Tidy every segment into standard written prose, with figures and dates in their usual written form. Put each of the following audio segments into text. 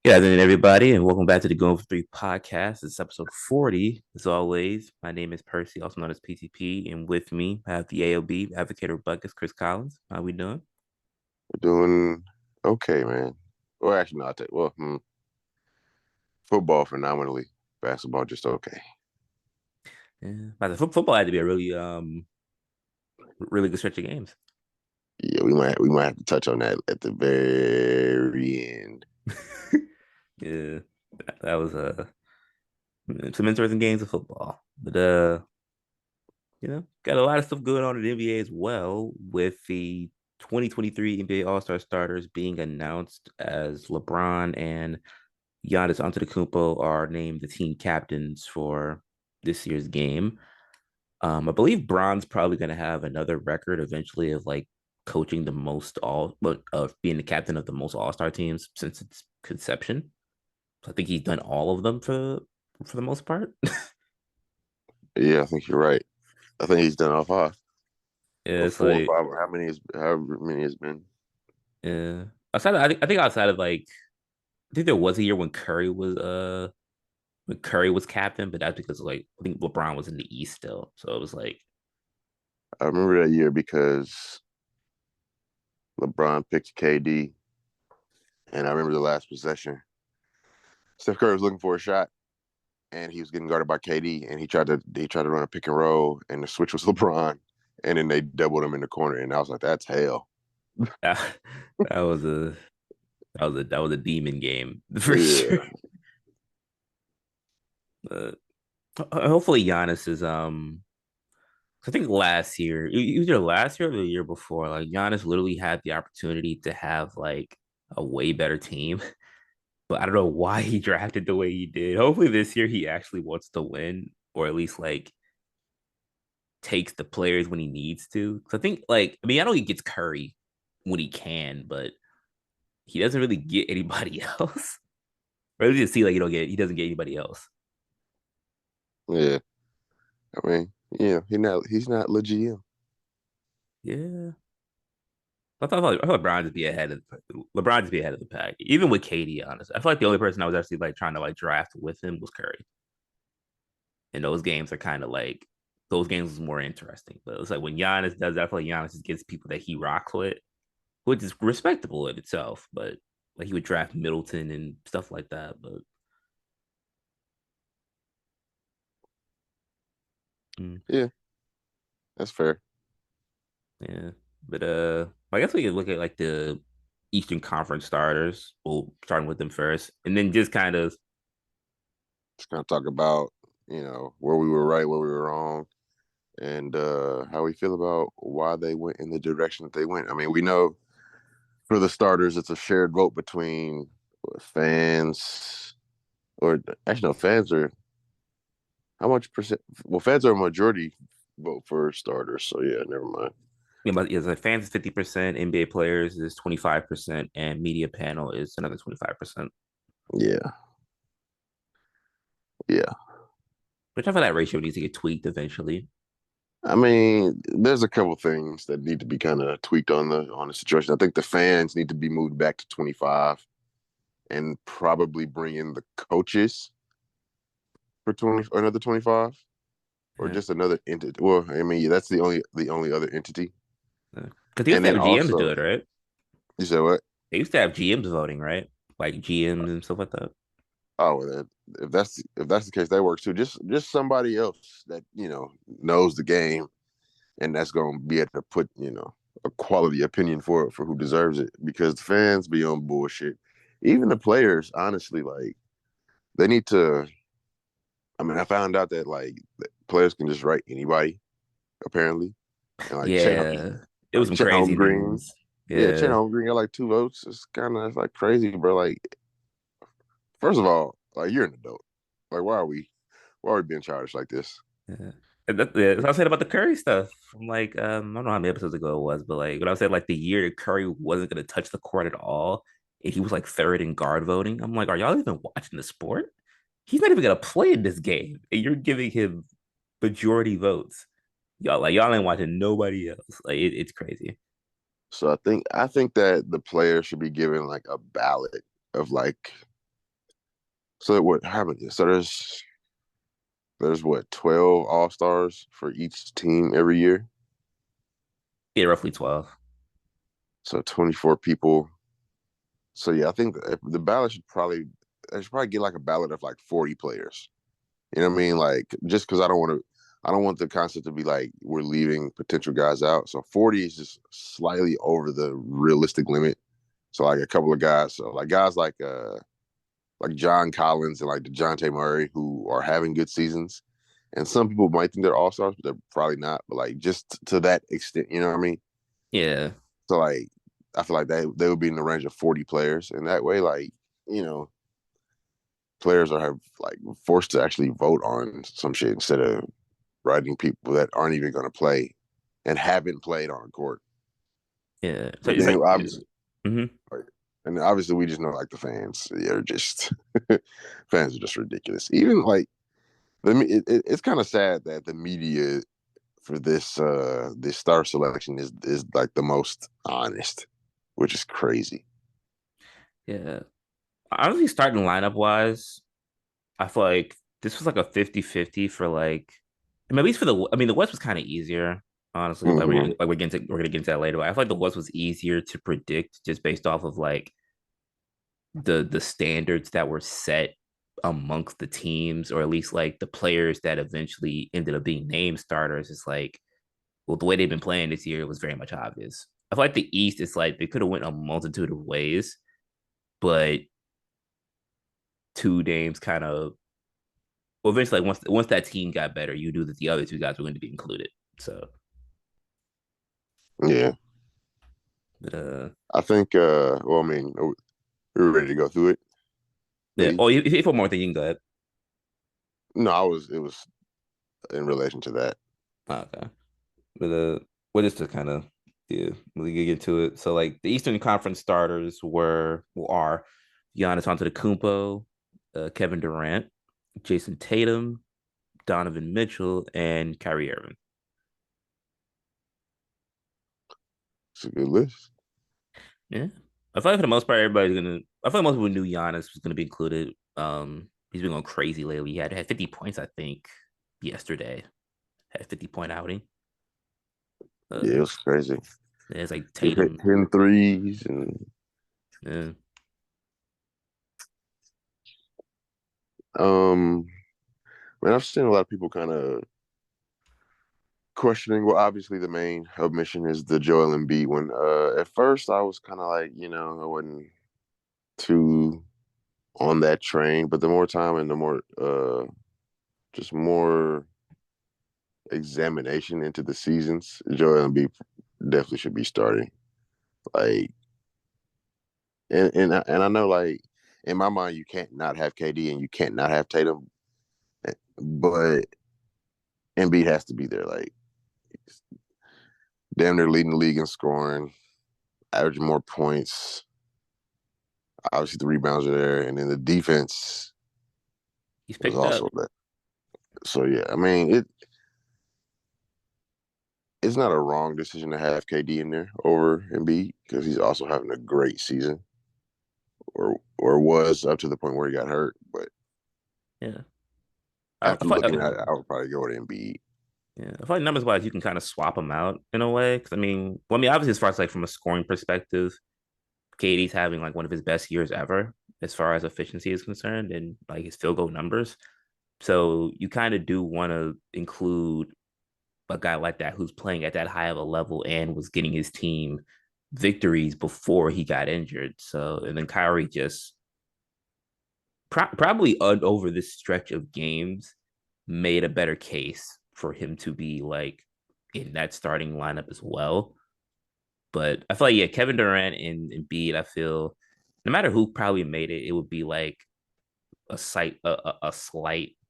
Good afternoon, everybody, and welcome back to the Going for Three podcast. It's episode 40. As always, my name is Percy, also known as PTP, and with me, I have the AOB advocate of Buckets, Chris Collins. How we doing? We're doing okay, man. Well, actually, no, I'll take football phenomenally. Basketball just okay. Yeah, but the football had to be a really good stretch of games. Yeah, we might have to touch on that at the very end. Yeah, that was some interesting games of football, but got a lot of stuff going on in the NBA as well with the 2023 NBA All-Star starters being announced as LeBron and Giannis Antetokounmpo are named the team captains for this year's game. I believe Bron's probably going to have another record eventually of like coaching the most but of being the captain of the most All-Star teams since its conception. So I think he's done all of them for the most part. Yeah, I think you're right. I think he's done all five or It's four or like five or however many has been. yeah. I think outside of like I think there was a year when Curry was captain, but that's because like I think LeBron was in the East still, so it was like I remember that year because LeBron picked KD, and I remember the last possession. Steph Curry was looking for a shot, and he was getting guarded by KD, and he tried to run a pick and roll, and the switch was LeBron, and then they doubled him in the corner, and I was like, that's hell. that, that was a that was a demon game for sure. Yeah, Uh, Hopefully Giannis is I think last year, either last year or the year before, like Giannis literally had the opportunity to have like a way better team, but I don't know why he drafted the way he did. Hopefully this year he actually wants to win, or at least like takes the players when he needs to. Because I think like I know he gets Curry when he can, but he doesn't really get anybody else. Or at least see like he doesn't get anybody else. yeah. I mean, he's not legit. Yeah. I thought LeBron just be ahead of the pack, even with KD. Honestly, I feel like the only person I was actually like trying to like draft with him was Curry, and those games are kind of like those games was more interesting. But it's like when Giannis does that, I feel like Giannis just gets people that he rocks with, which is respectable in itself. But like he would draft Middleton and stuff like that. But mm, Yeah, that's fair. yeah, but I guess we could look at like the Eastern Conference starters. Well, starting with them first, and then just kind of Just gonna talk about where we were right, where we were wrong, and how we feel about why they went in the direction that they went. I mean, we know for the starters, it's a shared vote between fans, or actually, no, fans are how much percent? Well, fans are a majority vote for starters, so yeah, never mind. but yeah, the fans is 50%, NBA players is 25%, and media panel is another 25%. Yeah, yeah. Which I feel that ratio needs to get tweaked eventually. I mean, there's a couple things that need to be kind of tweaked on the situation. I think the fans need to be moved back to 25 and probably bring in the coaches for 20 or another 25 or Yeah. just another entity. Well, I mean, yeah, that's the only other entity. Because they used And to then have GMs do also, it, right? you said what? They used to have GMs voting, right? Like GMs and stuff like that. Oh, if that's the case, that works too. Just somebody else that knows the game and that's going to be able to put a quality opinion for who deserves it because the fans be on bullshit. Even the players, honestly, like they need to. I mean, I found out that like players can just write anybody apparently, and Yeah. It was like some Chet crazy Holmgren, news. yeah, Chet Yeah. Holmgren got like 2 votes. It's like crazy, bro. Like, first of all, like you're an adult. Like, why are we being childish like this? Yeah. And that's what I said about the Curry stuff. I'm like, I don't know how many episodes ago it was, but like when I said like the year that Curry wasn't gonna touch the court at all, and he was like third in guard voting. I'm like, are y'all even watching the sport? He's not even gonna play in this game, and you're giving him majority votes. Y'all ain't watching nobody else. Like it's crazy. So I think that the players should be given like a ballot of like So what happened? So there's what 12 All Stars for each team every year. Yeah, roughly 12. So 24 people. So yeah, I think the ballot should probably I should probably get like a ballot of like 40 players. You know what I mean? Like just because I don't want the concept to be like we're leaving potential guys out. So 40 is just slightly over the realistic limit. So like a couple of guys, so like guys like John Collins and like DeJounte Murray who are having good seasons. And some people might think they're all stars, but they're probably not. But like just to that extent, you know what I mean? Yeah. So like I feel like they would be in the range of 40 players. And that way, like, you know, players are have like forced to actually vote on some shit instead of writing people that aren't even going to play and haven't played on court. Yeah. So But it's then like, obviously, mhm. like, and obviously we just know like the fans, they're just fans are just ridiculous. Even like it's kind of sad that the media for this star selection is like the most honest, which is crazy. Yeah. Honestly, starting lineup wise, I feel like this was like a 50-50 for like, I mean, at least for the, I mean, the West was kind of easier, honestly. Mm-hmm. We're gonna get into that later. But I feel like the West was easier to predict just based off of like the standards that were set amongst the teams, or at least like the players that eventually ended up being named starters. It's like, well, the way they've been playing this year was very much obvious. I feel like the East is like they could have went a multitude of ways, but two names kind of, well, eventually, like once that team got better, you knew that the other two guys were going to be included. So, Yeah, but I think. Well, I mean, we're ready to go through it. The yeah. Oh, East. if one more thing, you can go ahead. No, I was. It was in relation to that. Oh, okay, but what is to kind of, yeah, really get into it. So like the Eastern Conference starters are Giannis Antetokounmpo, Kevin Durant, Jason Tatum, Donovan Mitchell, and Kyrie Irving. It's a good list. Yeah. I feel like for the most part, everybody's gonna. I feel like most people knew Giannis was gonna be included. He's been going crazy lately. He had 50 points, I think, yesterday. Had a 50-point outing. Yeah, it Uh, was crazy. there's like He hit Tatum. 10 threes and Yeah, um man, I've seen a lot of people kind of questioning. Well, obviously the main omission is the Joel Embiid one. At first I was kind of like, I wasn't too on that train, but the more time and the more just more examination into the seasons, Joel Embiid definitely should be starting. Like, and I know like in my mind you can't not have KD and you can't not have Tatum, but Embiid has to be there. Like, damn near leading the league in scoring, averaging more points. Obviously, the rebounds are there, and then the defense he's was picked up. also that. So yeah, I mean it's not a wrong decision to have KD in there over Embiid because he's also having a great season, or was up to the point where he got hurt. But Yeah, I after feel like, looking at it, I would probably go with Embiid. yeah, I feel like numbers wise, you can kind of swap them out in a way. Because I mean, obviously, as far as like from a scoring perspective, KD's having like one of his best years ever as far as efficiency is concerned, and like his field goal numbers. So you kind of do want to include a guy like that who's playing at that high of a level and was getting his team victories before he got injured. So, and then Kyrie just probably over this stretch of games made a better case for him to be like in that starting lineup as well. But I feel like, yeah, Kevin Durant and Embiid, I feel no matter who probably made it, it would be like a slight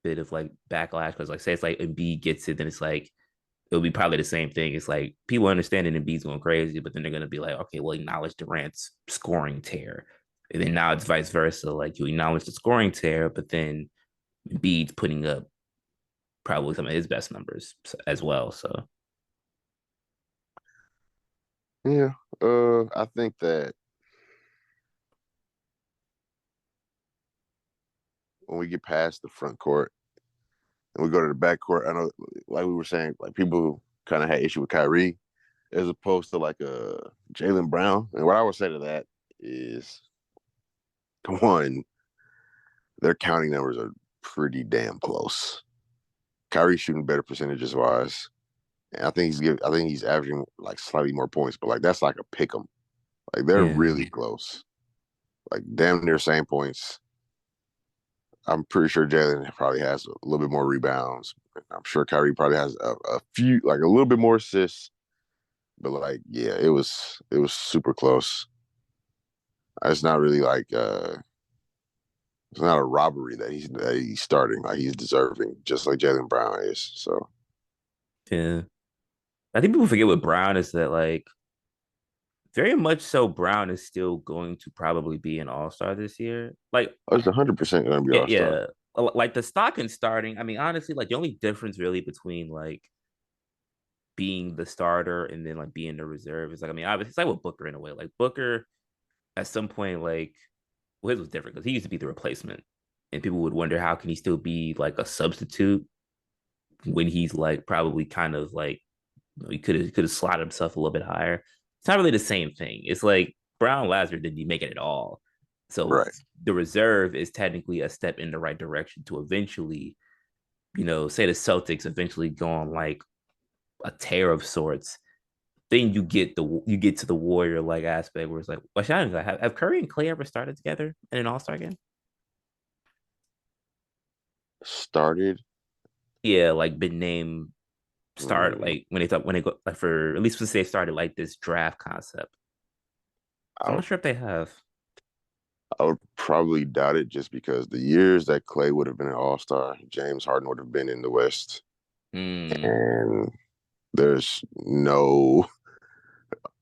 bit of like backlash because like say it's like Embiid gets it, then it's like it'll be probably the same thing. It's like people understanding Embiid's going crazy, but then they're gonna be like, okay, well, acknowledge Durant's scoring tear. And then now it's vice versa. Like you acknowledge the scoring tear, but then Embiid's putting up probably some of his best numbers as well. So Yeah, I think that when we get past the front court and we go to the back court, I know, like we were saying, like people kind of had issue with Kyrie as opposed to like a Jaylen Brown. And what I would say to that is, one, their counting numbers are pretty damn close. Kyrie's shooting better percentages wise. And I think he's averaging like slightly more points, but like that's like a pick 'em. Like they're Yeah. really close. Like damn near same points. I'm pretty sure Jalen probably has a little bit more rebounds. I'm sure Kyrie probably has a few, like a little bit more assists. But like, yeah, it was super close. It's not really like it's not a robbery that he's starting. Like he's deserving, just like Jalen Brown is. So Yeah. I think people forget with Brown is that like very much so Brown is still going to probably be an all-star this year. Like I was 100% gonna be yeah, All Star. yeah. Like the stock and starting, I mean, honestly, like the only difference really between like being the starter and then like being the reserve is like, I mean, obviously it's like with Booker in a way. Like Booker at some point, like well, his was different because he used to be the replacement. And people would wonder how can he still be like a substitute when he's like probably kind of like he could have slotted himself a little bit higher. It's not really the same thing. It's like Brown Lazar didn't make it at all. So Right. the reserve is technically a step in the right direction to eventually, say the Celtics eventually go on like a tear of sorts. Then you get to the warrior like aspect where it's like, well, have Curry and Clay ever started together in an All Star game? Started. Yeah, like been named start mm, like when they go like for at least let's say started like this draft concept. I I'm would not sure if they have. I would probably doubt it just because the years that Clay would have been an All Star, James Harden would have been in the West, Mm, and there's no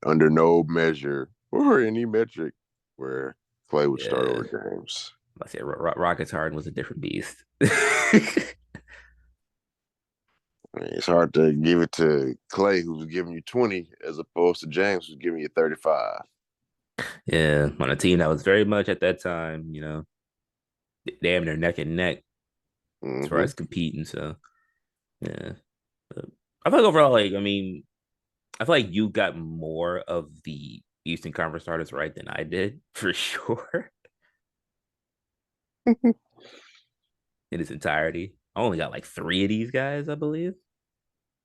under no measure or any metric where Clay would start yeah, over James. I said Rockets Harden was a different beast. I mean, it's hard to give it to Clay, who's giving you 20, as opposed to James, who's giving you 35. Yeah, on a team that was very much at that time, damn near neck and neck as far Mm-hmm. as competing. So yeah, but I feel like overall, like I mean, I feel like you got more of the Eastern Conference starters right than I did for sure in its entirety. I only got like three of these guys, I believe.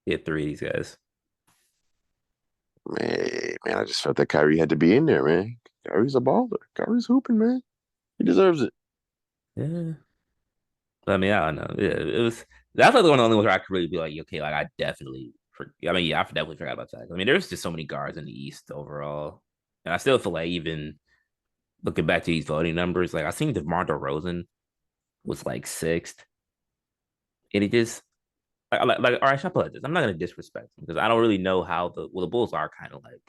Yeah, three of these guys. Man, I just felt that Kyrie had to be in there, man. Kyrie's a baller. Kyrie's hooping, man. He deserves it. Yeah, I mean, I don't know. Yeah, it was that's like one of the only ones where I could really be like, okay, like I definitely. I mean, yeah, I definitely forgot about that. I mean, there's just so many guards in the East overall, and I still feel like even looking back to these voting numbers, like I think DeMar DeRozan was like sixth, and it just like all right, I should put it like this. I'm not gonna disrespect him because I don't really know how the Bulls are kind of like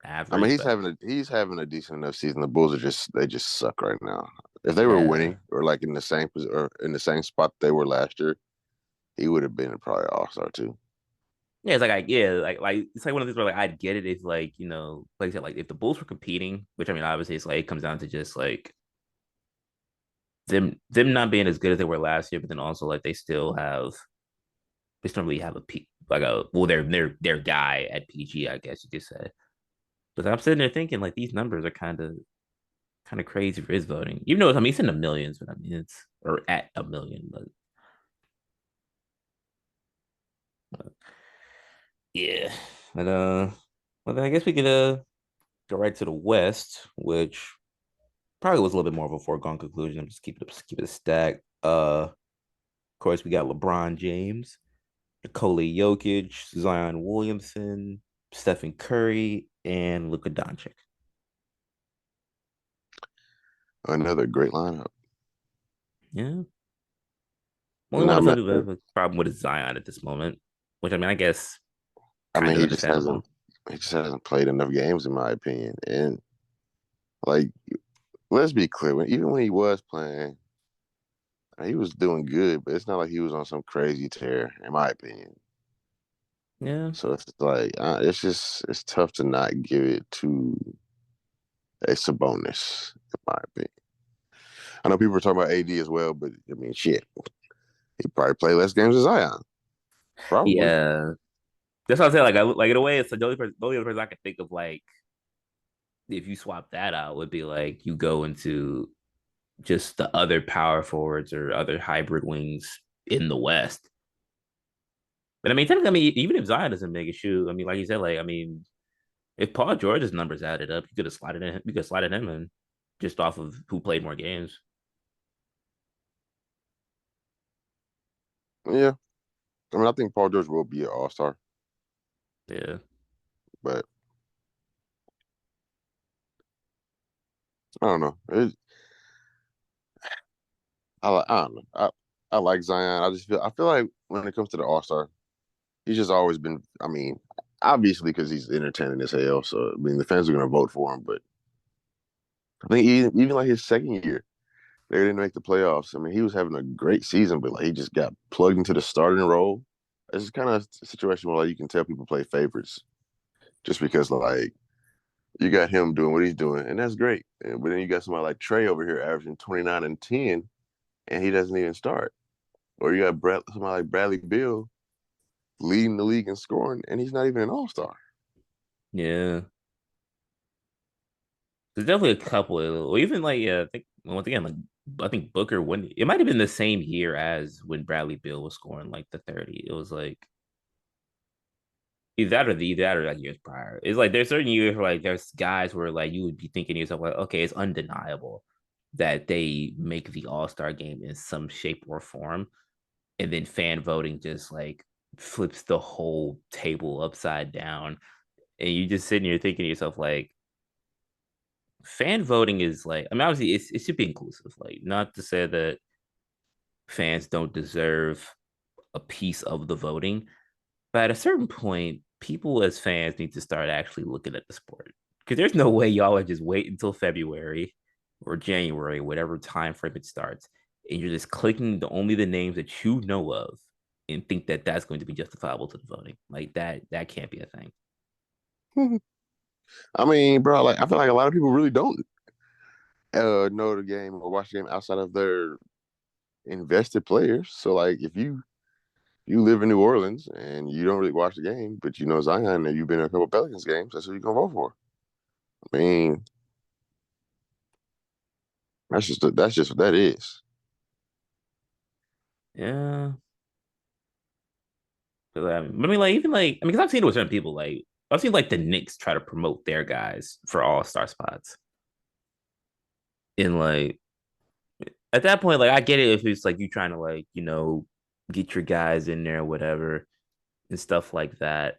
I mean, average, but he's having a decent enough season. The Bulls are just suck right now. If they were yeah, winning or like in the same or in the same spot they were last year, he would have been probably All Star too. yeah, it's like like it's like one of these where like I'd get it if like like I said like if the Bulls were competing, which I mean obviously it's like it comes down to just like them not being as good as they were last year, but then also like they still don't really have a peak like a well their guy at PG I guess you could say. But I'm sitting there thinking like these numbers are kind of crazy for his voting, even though I mean it's in the millions, but I mean it's or at a million, but yeah, but well then I guess we could go right to the West, which probably was a little bit more of a foregone conclusion. I'm just keep it a stack. Of course, we got LeBron James, Nikola Jokic, Zion Williamson, Stephen Curry, and Luka Doncic. Another great lineup. Yeah. Only one Not of some mad. people have a problem with is Zion at this moment, which I mean, I guess I kind mean, of understandable. he just hasn't played enough games in my opinion. And like, let's be clear, even when he was playing, he was doing good, but it's not like he was on some crazy tear, in my opinion. Yeah. So it's like it's tough to not give it to a Sabonis, in my opinion. I know people are talking about AD as well, but I mean, shit, he probably play less games than Zion, probably. Yeah, that's what I'm saying. Like in a way, it's like the only other person I can think of like if you swap that out would be like you go into just the other power forwards or other hybrid wings in the West. But I mean, technically, I mean, even if Zion doesn't make a shoot, I mean, like you said, like I mean, if Paul George's numbers added up, you could have slotted in. You could have slotted him in just off of who played more games. Yeah, I mean, I think Paul George will be an All Star, Yeah, but I don't know. I don't know. I like Zion. I feel like when it comes to the All Star, he's just always been. I mean, obviously because he's entertaining as hell. So I mean, the fans are gonna vote for him. But I think even like his second year, they didn't make the playoffs. I mean, he was having a great season, but like he just got plugged into the starting role. It's kind of a situation where like you can tell people play favorites just because like you got him doing what he's doing, and that's great. But then you got somebody like Trey over here averaging 29 and 10, and he doesn't even start. Or you got somebody like Bradley Beal leading the league in scoring, and he's not even an All Star. yeah. There's definitely a couple of, or even like yeah, I think once again, like I think Booker when it might have been the same year as when Bradley Beal was scoring like the 30. It was like either that or like years prior. It's like there's certain years where like there's guys where like you would be thinking to yourself like, okay, it's undeniable that they make the All Star game in some shape or form, and then fan voting just like flips the whole table upside down, and you just sitting here thinking to yourself like, fan voting is like, I mean, obviously it should be inclusive, like not to say that fans don't deserve a piece of the voting, but at a certain point, people as fans need to start actually looking at the sport because there's no way y'all are just wait until February or January, whatever time frame it starts, and you're just clicking only the names that you know of and think that that's going to be justifiable to the voting. Like that can't be a thing. I mean, bro, like I feel like a lot of people really don't know the game or watch the game outside of their invested players. So like if you live in New Orleans and you don't really watch the game, but you know Zion and you've been in a couple Pelicans games, that's who you're gonna vote for. I mean, that's just what that is. Yeah. I mean, like even like I mean, because I've seen it with certain people. Like I've seen like the Knicks try to promote their guys for All Star spots, and like at that point, like I get it if it's like you trying to like get your guys in there, or whatever, and stuff like that.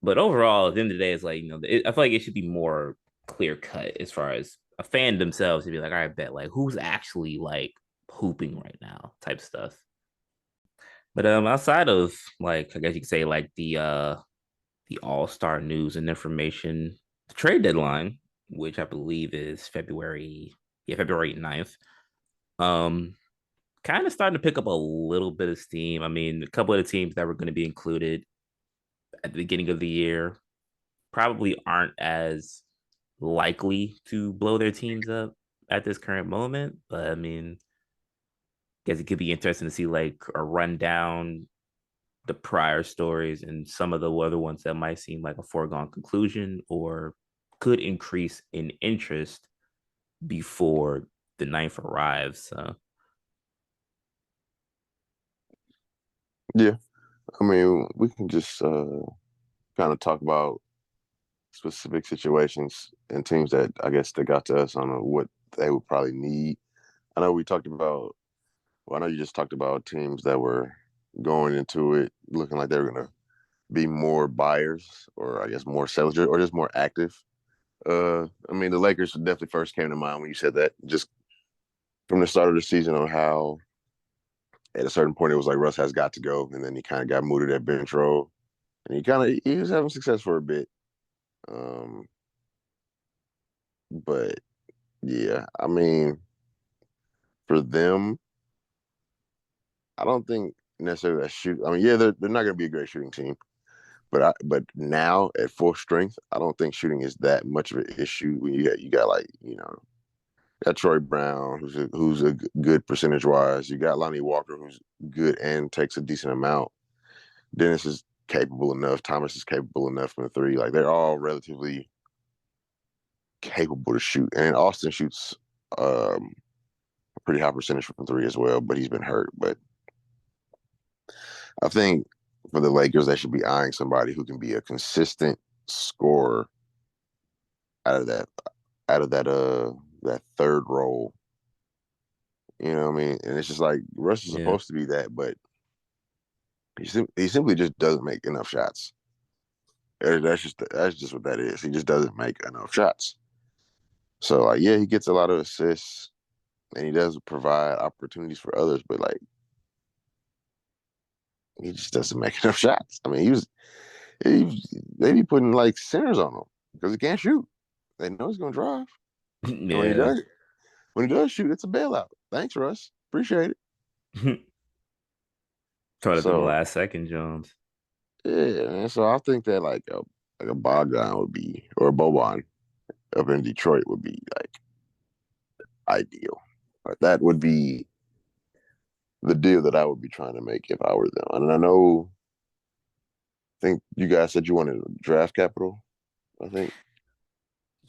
But overall, at the end of the day, it's like I feel like it should be more clear cut as far as a fan themselves to be like, all right, bet like who's actually like hooping right now, type stuff. But outside of like I guess you could say like the All Star news and information, the trade deadline, which I believe is February 9th. Um, Kind of starting to pick up a little bit of steam. I mean, a couple of the teams that were going to be included at the beginning of the year probably aren't as likely to blow their teams up at this current moment. But I mean, I guess it could be interesting to see like a rundown the prior stories and some of the other ones that might seem like a foregone conclusion or could increase in interest before the ninth arrives. So Yeah. I mean, we can just kind of talk about specific situations and teams that I guess that got to us on what they would probably need. I know we talked about well, I know you just talked about teams that were going into it looking like they were gonna be more buyers or I guess more sellers or just more active. I mean, the Lakers definitely first came to mind when you said that. Just from the start of the season, on how at a certain point it was like Russ has got to go, and then he kind of got moved to that bench role, and he was having success for a bit. Um, but yeah, I mean, for them, I don't think necessarily that shoot. I mean, yeah, they're not going to be a great shooting team, but now at full strength, I don't think shooting is that much of an issue when you got like got Troy Brown, who's a good percentage wise. You got Lonnie Walker, who's good and takes a decent amount. Dennis is capable enough. Thomas is capable enough from the three. Like they're all relatively capable to shoot. And Austin shoots a pretty high percentage from three as well, but he's been hurt. But I think for the Lakers, they should be eyeing somebody who can be a consistent scorer out of that that third role. You know what I mean? And it's just like Russ is Yeah. supposed to be that, but he simply just doesn't make enough shots. That's just what that is. He just doesn't make enough shots. So like, yeah, he gets a lot of assists and he does provide opportunities for others, but like he just doesn't make enough shots. I mean, they be putting like centers on him because he can't shoot. They know he's gonna drive, and Yeah. when he does shoot, it's a bailout. Thanks, Russ. Appreciate it. Trying to them So last second, Jones. yeah, man. So I think that like a Bogdan would be or a Boban up in Detroit would be like ideal. Like, that would be the deal that I would be trying to make if I were them. And I know, I think you guys said you wanted draft capital. I think.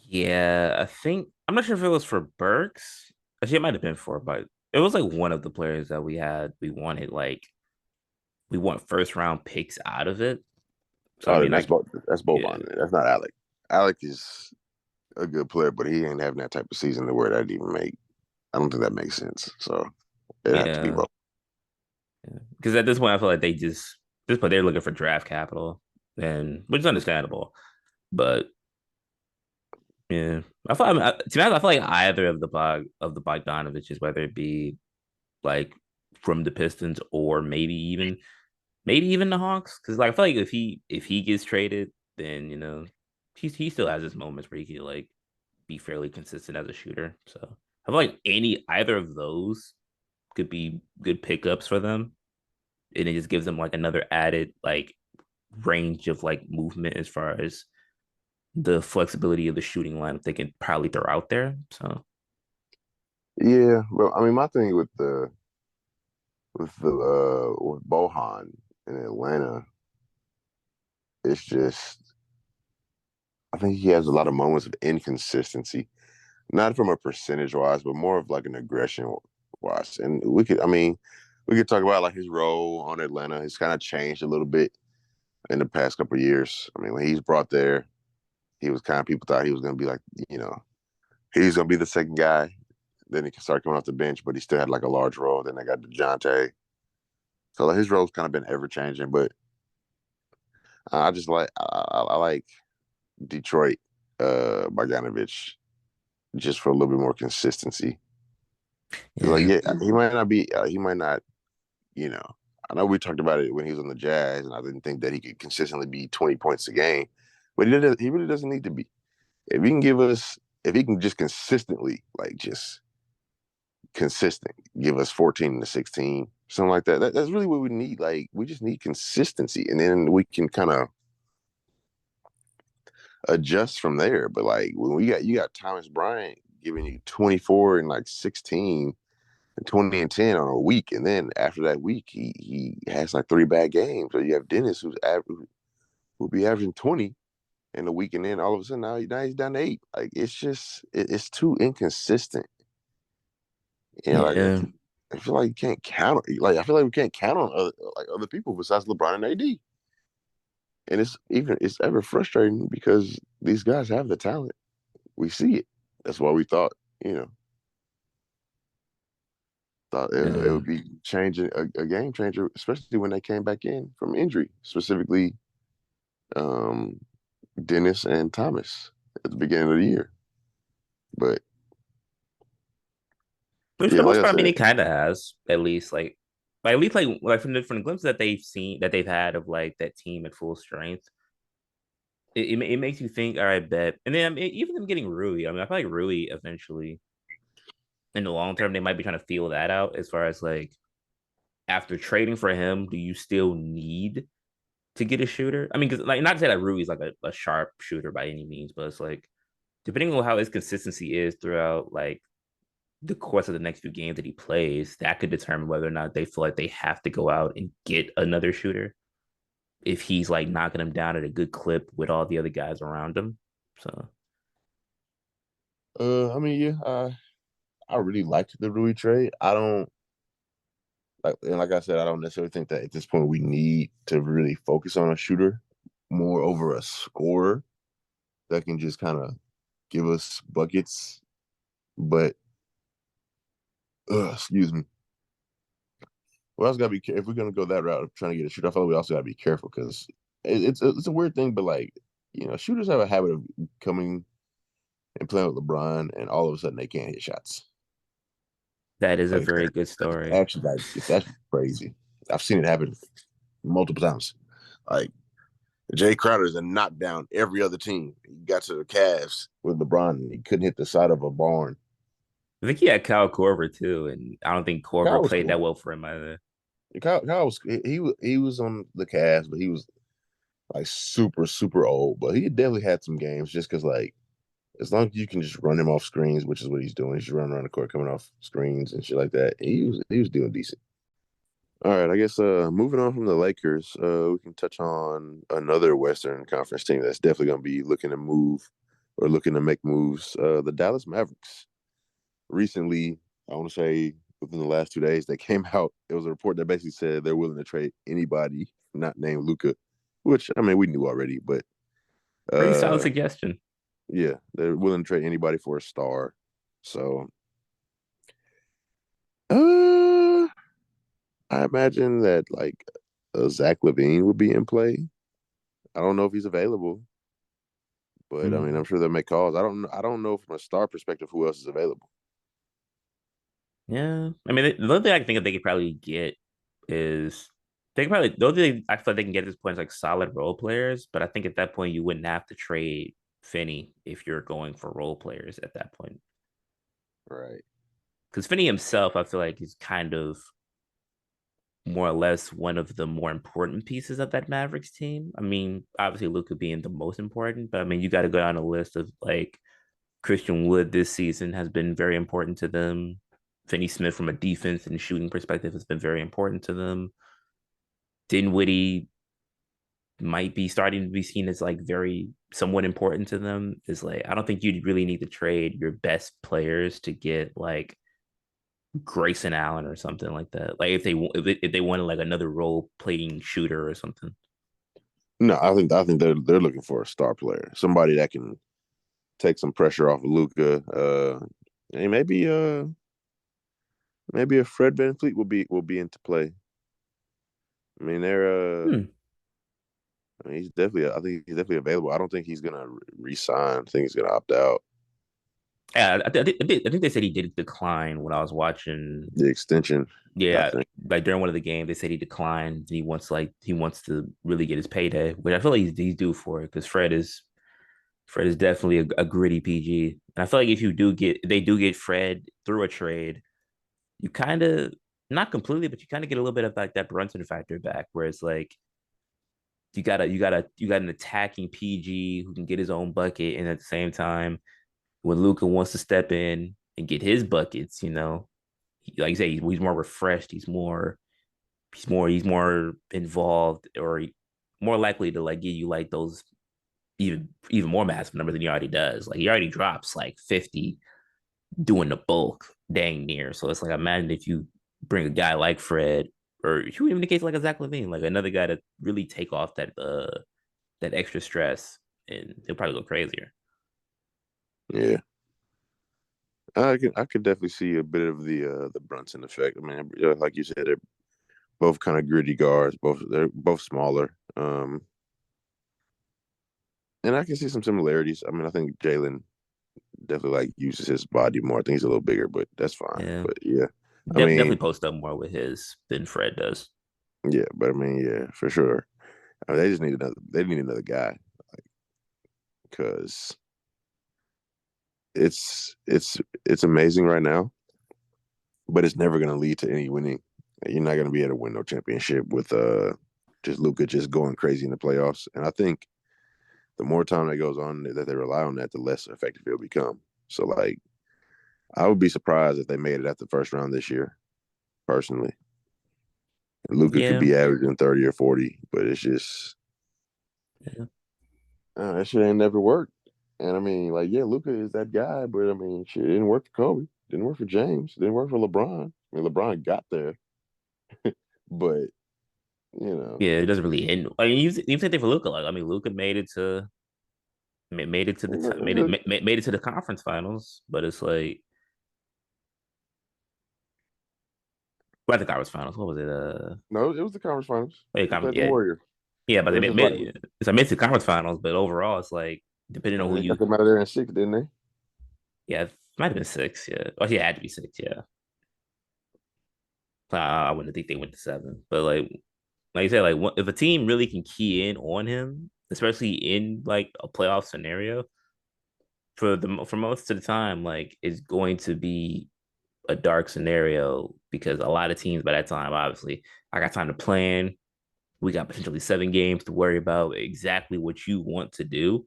Yeah, I think I'm not sure if it was for Burks. Actually, it might have been for, but it was like one of the players that we had. We want first round picks out of it. So I Oh, then mean, that's like, that's yeah, Boban. That's not Alec. Alec is a good player, but he ain't having that type of season to where that even make. I don't think that makes sense. So it had to be yeah, both. yeah. Because at this point, I feel like they just this point they're looking for draft capital, and which is understandable. But yeah, I feel I mean, to be honest, I feel like either of the Bogdanoviches, whether it be like from the Pistons or maybe even the Hawks, because like I feel like if he gets traded, then he still has his moments where he can like be fairly consistent as a shooter. So I feel like any either of those could be good pickups for them, and it just gives them like another added like range of like movement as far as the flexibility of the shooting lineup they can probably throw out there. So Yeah, but I mean, my thing with Bohan in Atlanta, it's just I think he has a lot of moments of inconsistency, not from a percentage wise, but more of like an aggression wise. And we could talk about like his role on Atlanta. It's kind of changed a little bit in the past couple of years. I mean, when he's brought there, he was kind of people thought he was going to be like, you know, he's going to be the second guy. Then he can start coming off the bench, but he still had like a large role. Then they got DeJounte. So like, his role's kind of been ever changing. But I just I like Detroit, Bogdanovich, just for a little bit more consistency. Because like, yeah, yeah, he might not, you know. I know we talked about it when he was on the Jazz, and I didn't think that he could consistently be 20 points a game, but he really doesn't need to be. If he can just consistently, like just consistent, give us 14 to 16, something like that. That's really what we need. Like we just need consistency, and then we can kind of adjust from there. But like when you got Thomas Bryant giving you 24 and like 16 and 20 and 10 on a week, and then after that week he has like three bad games. So you have Dennis who'll be averaging 20 in a week, and then all of a sudden now he's down to 8. Like it's just it's too inconsistent. You know, like yeah, I feel like you can't count. Like I feel like we can't count on other people besides LeBron and AD. And it's ever frustrating because these guys have the talent. We see it. That's why we thought, you know, thought it yeah. would be changing a game changer, especially when they came back in from injury, specifically um, Dennis and Thomas at the beginning of the year. But Which for yeah, the like most I part, I mean, said, it kind of has at least like at least like from the glimpses that they've seen that they've had of like that team at full strength. It makes you think, all right, bet. And then I mean, even them getting Rui, I mean, I feel like Rui eventually in the long term they might be trying to feel that out as far as like after trading for him, do you still need to get a shooter? I mean, because like not to say that Rui's like a sharp shooter by any means, but it's like depending on how his consistency is throughout like the course of the next few games that he plays, that could determine whether or not they feel like they have to go out and get another shooter if he's like knocking them down at a good clip with all the other guys around him. So I mean, yeah, I really liked the Rui trade. I don't like I said, I don't necessarily think that at this point we need to really focus on a shooter more over a scorer that can just kind of give us buckets. But excuse me. We also gotta be if we're gonna go that route of trying to get a shooter. I feel like we also gotta be careful because it's a weird thing, but like shooters have a habit of coming and playing with LeBron, and all of a sudden they can't hit shots. that is a Like very good it's story. actually like it's actually crazy. I've seen it happen multiple times. Like Jay Crowder's a knockdown every other team. He got to the Cavs with LeBron, and he couldn't hit the side of a barn. I think he had Kyle Korver too, and I don't think Korver Kyle was played that cool. well for him either. Kyle was he was on the Cavs, but he was like super old. But he definitely had some games just because like as long as you can just run him off screens, which is what he's doing, he's running around the court coming off screens and shit like that. He was doing decent. All right, I guess moving on from the Lakers, we can touch on another Western Conference team that's definitely going to be looking to move or looking to make moves. The Dallas Mavericks. Recently, I want to say within the last 2 days, they came out. It was a report that basically said they're willing to trade anybody not named Luca, which I mean we knew already, but Pretty solid uh, suggestion. yeah, they're willing to trade anybody for a star. So, uh, I imagine that like Zach Levine would be in play. I don't know if he's available, but I mean, I'm Mm. sure they'll make calls. I don't know from a star perspective who else is available. Yeah, I mean, the other thing I think that they could probably get is they could probably the only thing I feel like they can get at this point is like solid role players. But I think at that point you wouldn't have to trade Finney if you're going for role players at that point. Right. Because Finney himself, I feel like, is kind of more or less one of the more important pieces of that Mavericks team. I mean, obviously Luka being the most important, but I mean, you got to go down a list of like Christian Wood this season has been very important to them. Finney Smith, from a defense and shooting perspective, has been very important to them. Dinwiddie might be starting to be seen as like very somewhat important to them. Is like I don't think you really need to trade your best players to get like Grayson Allen or something like that. Like if they wanted like another role playing shooter or something. No, I think they're looking for a star player, somebody that can take some pressure off of Luca. And maybe a Fred VanVleet will be into play. I mean, Hmm. I mean, I think he's definitely available. I don't think he's gonna resign. I think he's gonna opt out. Yeah, I think they said he did decline when I was watching. The extension, I Yeah, think. like during one of the games, they said he declined. He wants to really get his payday, which I feel like he's due for it because Fred is definitely a gritty PG. And I feel like if they do get Fred through a trade, you kind of not completely, but you kind of get a little bit of like that Brunson factor back, where it's like you got an attacking PG who can get his own bucket, and at the same time, when Luca wants to step in and get his buckets, like you say, he's more refreshed. He's more involved, or more likely to like give you like those even more massive numbers than he already does. Like he already drops like 50 doing the bulk dang near. So it's like imagine if you bring a guy like Fred, or even in the case like a Zach Levine, like another guy to really take off that extra stress, and he'll probably go crazier. Yeah, I could definitely see a bit of the Brunson effect. I mean, like you said, they're both kind of gritty guards. They're both smaller. And I can see some similarities. I mean, I think Jalen definitely like uses his body more. I think he's a little bigger, but that's fine. Yeah, But yeah, I definitely mean, post up more with his than Fred does. yeah, but I mean, yeah, for sure. I mean, they just need another. They need another guy because it's amazing right now, but it's never going to lead to any winning. You're not going to be able to win no championship with just Luca just going crazy in the playoffs. And I think the more time that goes on that they rely on that, the less effective it'll become. So like I would be surprised if they made it at the first round this year, personally. Luka could Yeah. be averaging 30 or 40, but it's just Yeah. that shit ain't never worked. And I mean, like, yeah, Luka is that guy, but I mean, shit, it didn't work for Kobe, didn't work for James, didn't work for LeBron. I mean, LeBron got there, but you know, Yeah, it doesn't really end. I mean, you same thing for Luca. Like, I mean, Luca made it to the made it to the conference finals, but it's like well, the conference finals. What was it? no, it was the conference finals. Wait, They played the yeah, Warriors. yeah, but It they was just like it's I made it to conference finals, but overall, it's like depending on who they got you, them out of there in six, didn't they? yeah, it might have been six. Yeah, oh yeah, it had to be six. Yeah, I wouldn't think they went to seven, but like you said, like if a team really can key in on him, especially in like a playoff scenario, for most of the time, like it's going to be a dark scenario because a lot of teams by that time, obviously, I got time to plan. We got potentially 7 games to worry about exactly what you want to do.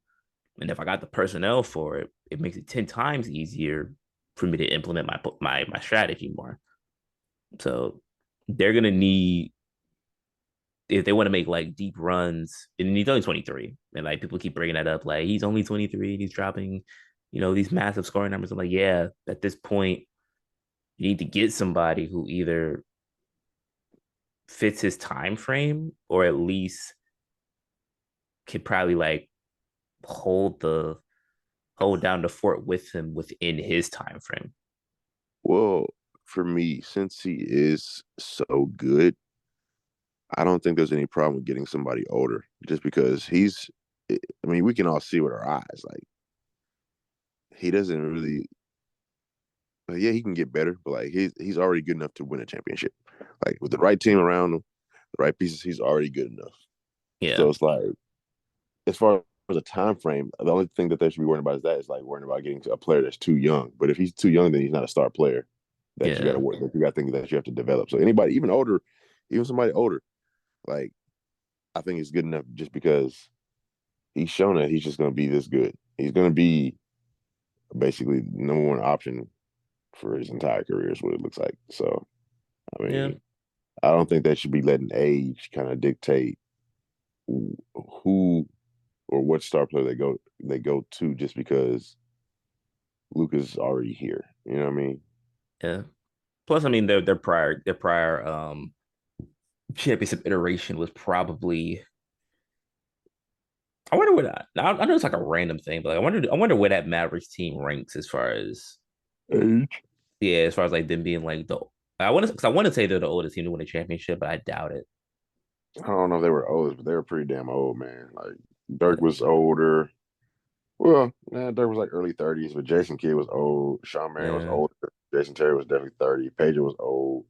And if I got the personnel for it, it makes it 10 times easier for me to implement my strategy more. So they're gonna need if they want to make like deep runs, and he's only 23, and like people keep bringing that up, like he's only 23 and he's dropping, these massive scoring numbers. I'm like, yeah, at this point, you need to get somebody who either fits his time frame or at least could probably like hold the hold down the fort with him within his time frame. Well, for me, since he is so good, I don't think there's any problem with getting somebody older just because I mean, we can all see with our eyes. Like, he doesn't really, yeah, he can get better, but like, he's already good enough to win a championship. Like, with the right team around him, the right pieces, he's already good enough. Yeah, So it's like, as far as a time frame, the only thing that they should be worrying about is that is like worrying about getting a player that's too young. But if he's too young, then he's not a star player that you got to yeah, work. That you got to think that you have to develop. So anybody, even older, even somebody older, like I think he's good enough just because he's shown that he's just going to be this good. He's going to be basically the number one option for his entire career is what it looks like. So I yeah, mean, I don't think they should be letting age kind of dictate who or what star player they go to just because Luka's already here. You know what I mean? yeah. Plus, I mean, their prior championship iteration was probably. I wonder what I know it's like a random thing, but like, I wonder where that Mavericks team ranks as far as Age. yeah, as far as like them being like the I want to say they're the oldest team to win a championship, but I doubt it. I don't know if they were old, but they were pretty damn old, man. Like Dirk Yeah, was older. Well, Dirk was like early 30s, but Jason Kidd was old. Sean Marion was yeah. older. Jason Terry was definitely 30. Pedro was old.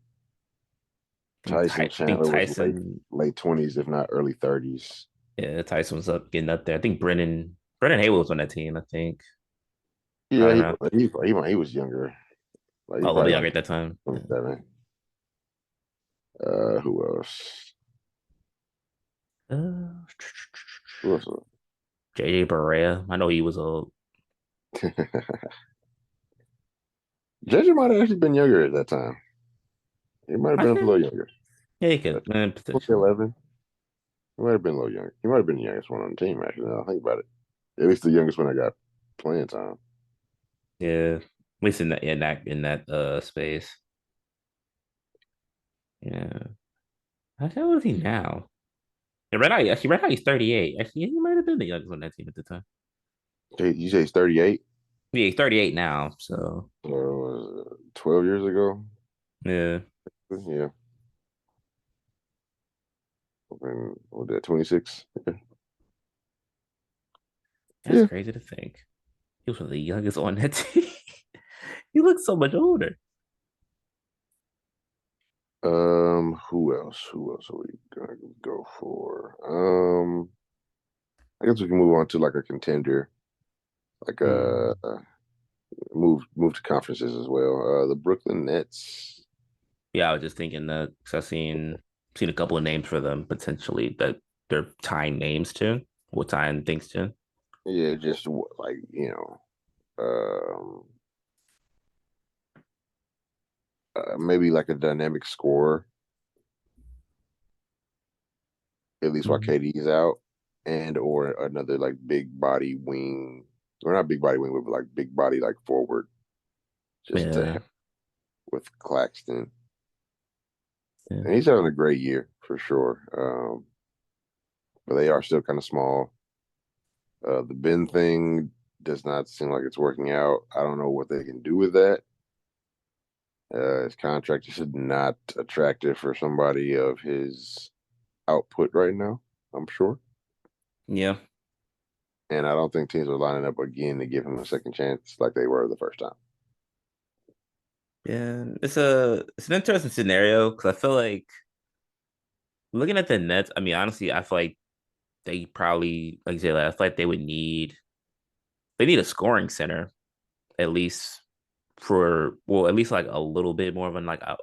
Tyson I think Chandler was late Tyson, late 20s, if not early 30s. yeah, Tyson was getting up there. I think Brennan Haywood was on that team. I think Yeah, probably around he was younger. Like a he little bit probably younger like at that time. Yeah. 27. Who else? Uh, Who else? JJ Barea. I know he was old. JJ might have actually been younger at that time. He might have I been a think little younger. yeah, he could potentially. 2011. He might have been a little younger. He might have been the youngest one on the team, actually. Now I think about it. At least the youngest one I got playing time. Yeah, at least in that space. Yeah. How old is he now? And right now he's 38. Actually, yeah, he might have been the youngest on that team at the time. Hey, you say he's 38? Yeah, he's 38 now. So 12 years ago? yeah, Yeah. And what that, 26? that's Yeah. crazy to think. He was one of the youngest on that team. He looks so much older. Who else? Who else are we gonna go for? I guess we can move on to like a contender, like Hmm. move to conferences as well. The Brooklyn Nets. Yeah, I was just thinking that because I've seen a couple of names for them potentially that they're tying names to, or tying things to. Yeah, just like um, maybe like a dynamic scorer, at least while Mhm. KD's out, and or another like big body wing, or not big body wing, but like big body like forward, just to Yeah, help with Claxton. yeah, And he's having a great year for sure. But they are still kind of small. The Ben thing does not seem like it's working out. I don't know what they can do with that. His contract is not attractive for somebody of his output right now, I'm sure. yeah, And I don't think teams are lining up again to give him a second chance like they were the first time. yeah. It's an interesting scenario because I feel like looking at the Nets. I mean, honestly, I feel like they probably, like you said, like, I feel like they need a scoring center at least for well, at least like a little bit more of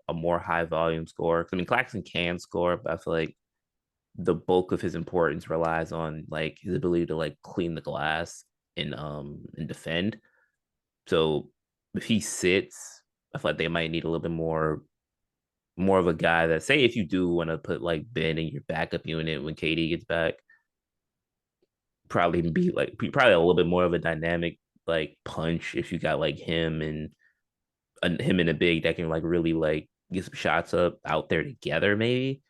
a more high volume score. I mean, Claxton can score, but I feel like the bulk of his importance relies on like his ability to like clean the glass and defend. So if he sits, I feel like they might need a little bit more of a guy that say if you do want to put like Ben in your backup unit when KD gets back, probably be like probably a little bit more of a dynamic like punch if you got like him and a big that can like really like get some shots up out there together maybe.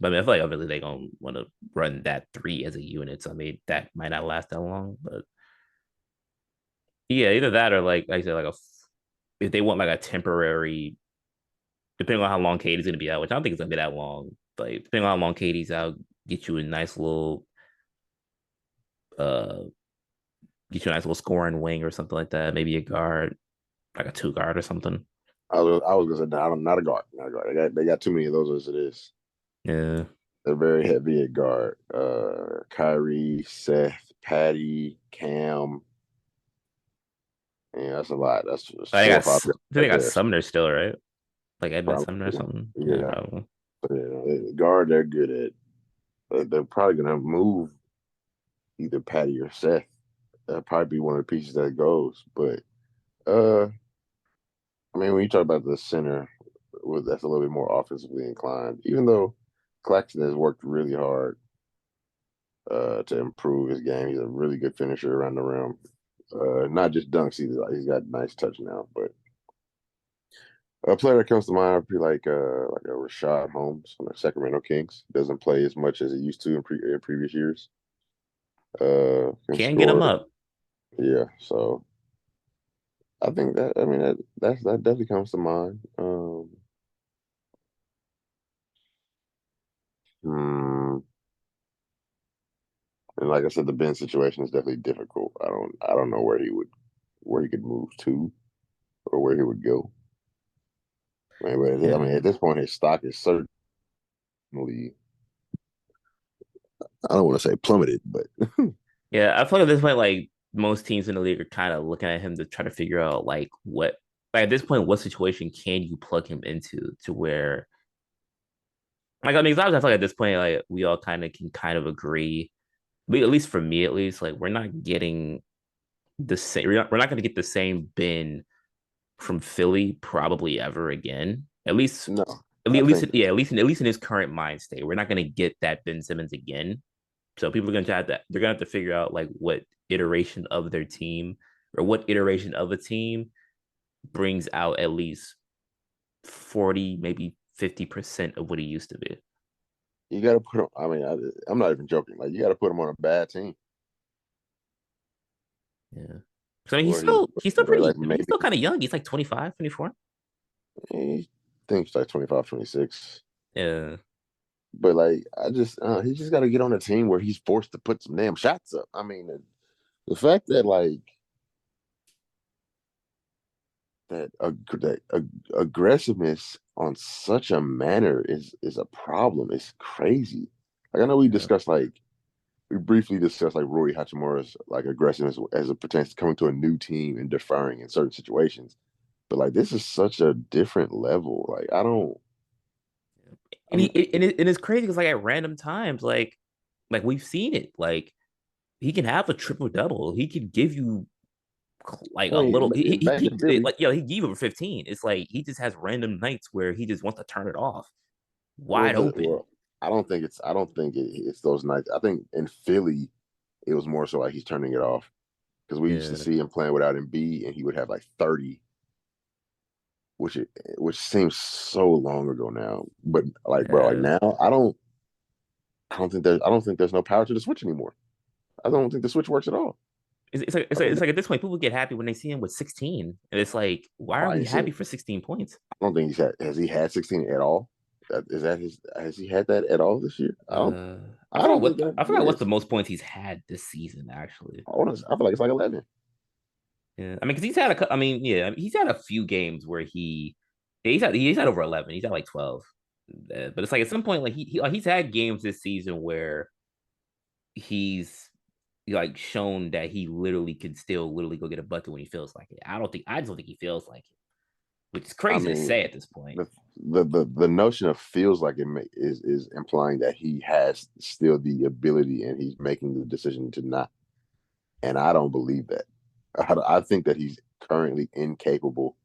But I mean, I feel like obviously they gonna want to run that three as a unit. So I mean that might not last that long. But yeah, either that or like I said, if they want like a temporary, depending on how long Katie's gonna be out, which I don't think it's gonna be that long. But depending on how long Katie's out, get you a nice little uh get you a nice little scoring wing or something like that. Maybe a guard, like a two guard or something. I was gonna say, no, not a guard, not a guard. They got too many of those as it is. Yeah. They're very heavy at guard. Kyrie, Seth, Patty, Cam. Yeah, that's a lot. That's I four or got five guys they right got there. Sumner still, right? Like Edmund Sumner or Probably. something. Yeah, Yeah. probably. Guard, they're good at. They're probably gonna move either Patty or Seth. That'll probably be one of the pieces that goes. But I mean, when you talk about the center, that's a little bit more offensively inclined. Even though Claxton has worked really hard to improve his game, he's a really good finisher around the rim. Not just dunks, he's got nice touch now. But a player that comes to mind would be like a Rashad Holmes on the Sacramento Kings. Doesn't play as much as he used to in previous years. Can Can't get him score. up. Yeah, so I think that I mean that definitely comes to mind. Hmm, and like I said, the Ben situation is definitely difficult. I don't know where he could move to or where he would go. I Yeah. mean, at this point, his stock is certainly I don't want to say plummeted, but Yeah, I feel like at this point, like most teams in the league are kind of looking at him to try to figure out like at this point, what situation can you plug him into to where like I mean, I feel like at this point, like we all kind of agree, at least for me at least, like we're not getting the same we're not gonna get the same Ben from Philly probably ever again. no, I think At least in his current mind state, we're not gonna get that Ben Simmons again. So people are gonna try that they're gonna have to figure out like what iteration of their team or what iteration of a team brings out at least 40, maybe 50% of what he used to be. you got to put him. I mean, I'm not even joking. Like you got to put him on a bad team Yeah. So I mean where he he's still where pretty like I mean maybe he's still kind of young. He's like 25, 24. he thinks like 25, 26. Yeah. But like he just got to get on a team where he's forced to put some damn shots up. I mean, the fact that like that aggressiveness on such a manner is a problem. It's crazy. Like I know Yeah. we briefly discussed like Roy Hachimura's like aggressiveness as it pertains to coming to a new team and deferring in certain situations. But like this is such a different level. Like I don't. And I'm and it's crazy because like at random times, like we've seen it. Like he can have a triple double. He can give you like I a mean, little. back in Philly, Like he gave him 15. It's like he just has random nights where he just wants to turn it off, well, wide open. I don't think it's those nights. I think in Philly, it was more so like he's turning it off because we used to Yeah, see him playing without Embiid, and he would have like 30, which it, which seems so long ago now. But like, bro, like yeah. now, I don't think there's no power to the switch anymore. I don't think the switch works at all. I think It's like at this point, people get happy when they see him with 16, and it's like, why are I we ain't seen. happy for 16 points? I don't think has he had 16 at all. Is that his? Has he had that at all this year? Uh, I don't think that I it forgot what's the is. most points he's had this season actually. I feel like it's like 11. Yeah, I mean, because he's had I mean, yeah, I mean, he's had a few games where he's had over 11. He's had like 12. But it's like at some point, like he's had games this season where he's like shown that he literally can still literally go get a bucket when he feels like it. I just don't think he feels like it, which is I crazy to mean, say at this point. the the notion of feels like is implying that he has still the ability and he's making the decision to not. And I don't believe that. I think that he's currently incapable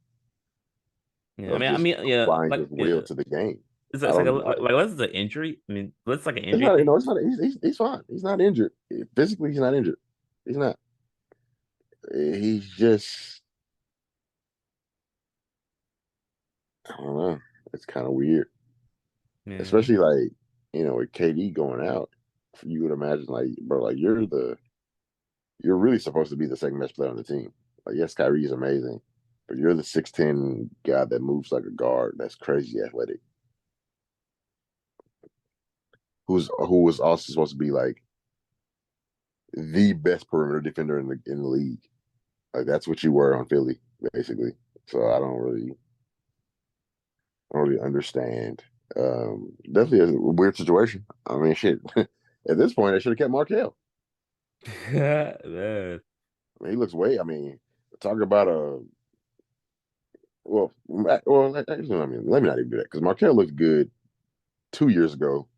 Yeah, of just yeah, applying like his will yeah, to the game. I it's like don't like. unless it's an injury. I mean, let's like an It's injury not. You thing. know, it's not. He's fine. He's not injured physically. He's not injured. He's not. He's just. I don't know. It's kind of weird, Yeah, especially like with KD going out. You would imagine like, bro, like you're really supposed to be the second best player on the team. Like, yes, Kyrie is amazing, but you're the 6'10" guy that moves like a guard. That's crazy athletic. Who was also supposed to be like the best perimeter defender in the league. Like that's what you were on Philly, basically. So I don't really understand. Definitely a weird situation. I mean, shit. At this point, they should have kept Markel. man. I mean, he looks way. I mean, talk about a actually, I mean, let me not even do that because Markel looked good 2 years ago.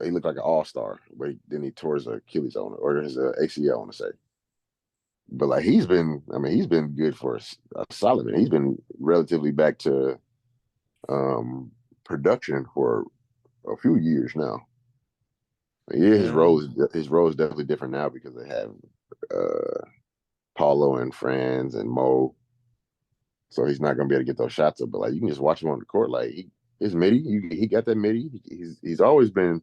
He looked like an all star, but then he tore his Achilles on it or his ACL, I want to say. But like I mean, he's been good for a solid minute. He's been relatively back to um, production for a few years now. Yeah, Yeah. his role is definitely different now because they have uh, Paulo and Franz and Mo, so he's not gonna be able to get those shots up. But like you can just watch him on the court, like his midi, he got that midi. He's always been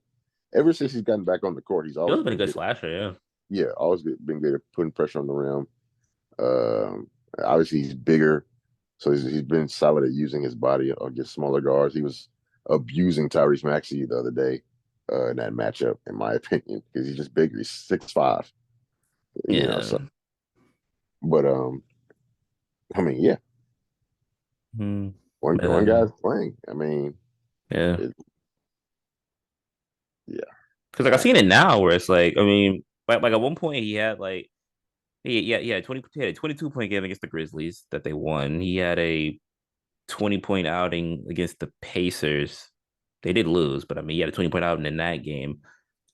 ever since he's gotten back on the court. He's He always was been a been good good. slasher, yeah. Yeah, been good at putting pressure on the rim. Um, Obviously he's bigger, so he's been solid at using his body against smaller guards. He was abusing Tyrese Maxey the other day in that matchup, in my opinion, because he's just bigger. He's 6'5", Yeah. So, but I mean, yeah, Hmm. one guy's playing. I mean, Yeah. it, yeah, Because like I've seen it now where it's like, I mean, like at one point he had like he had a 22-point game against the Grizzlies that they won. He had a 20-point outing against the Pacers. They did lose, but I mean he had a 20-point outing in that game.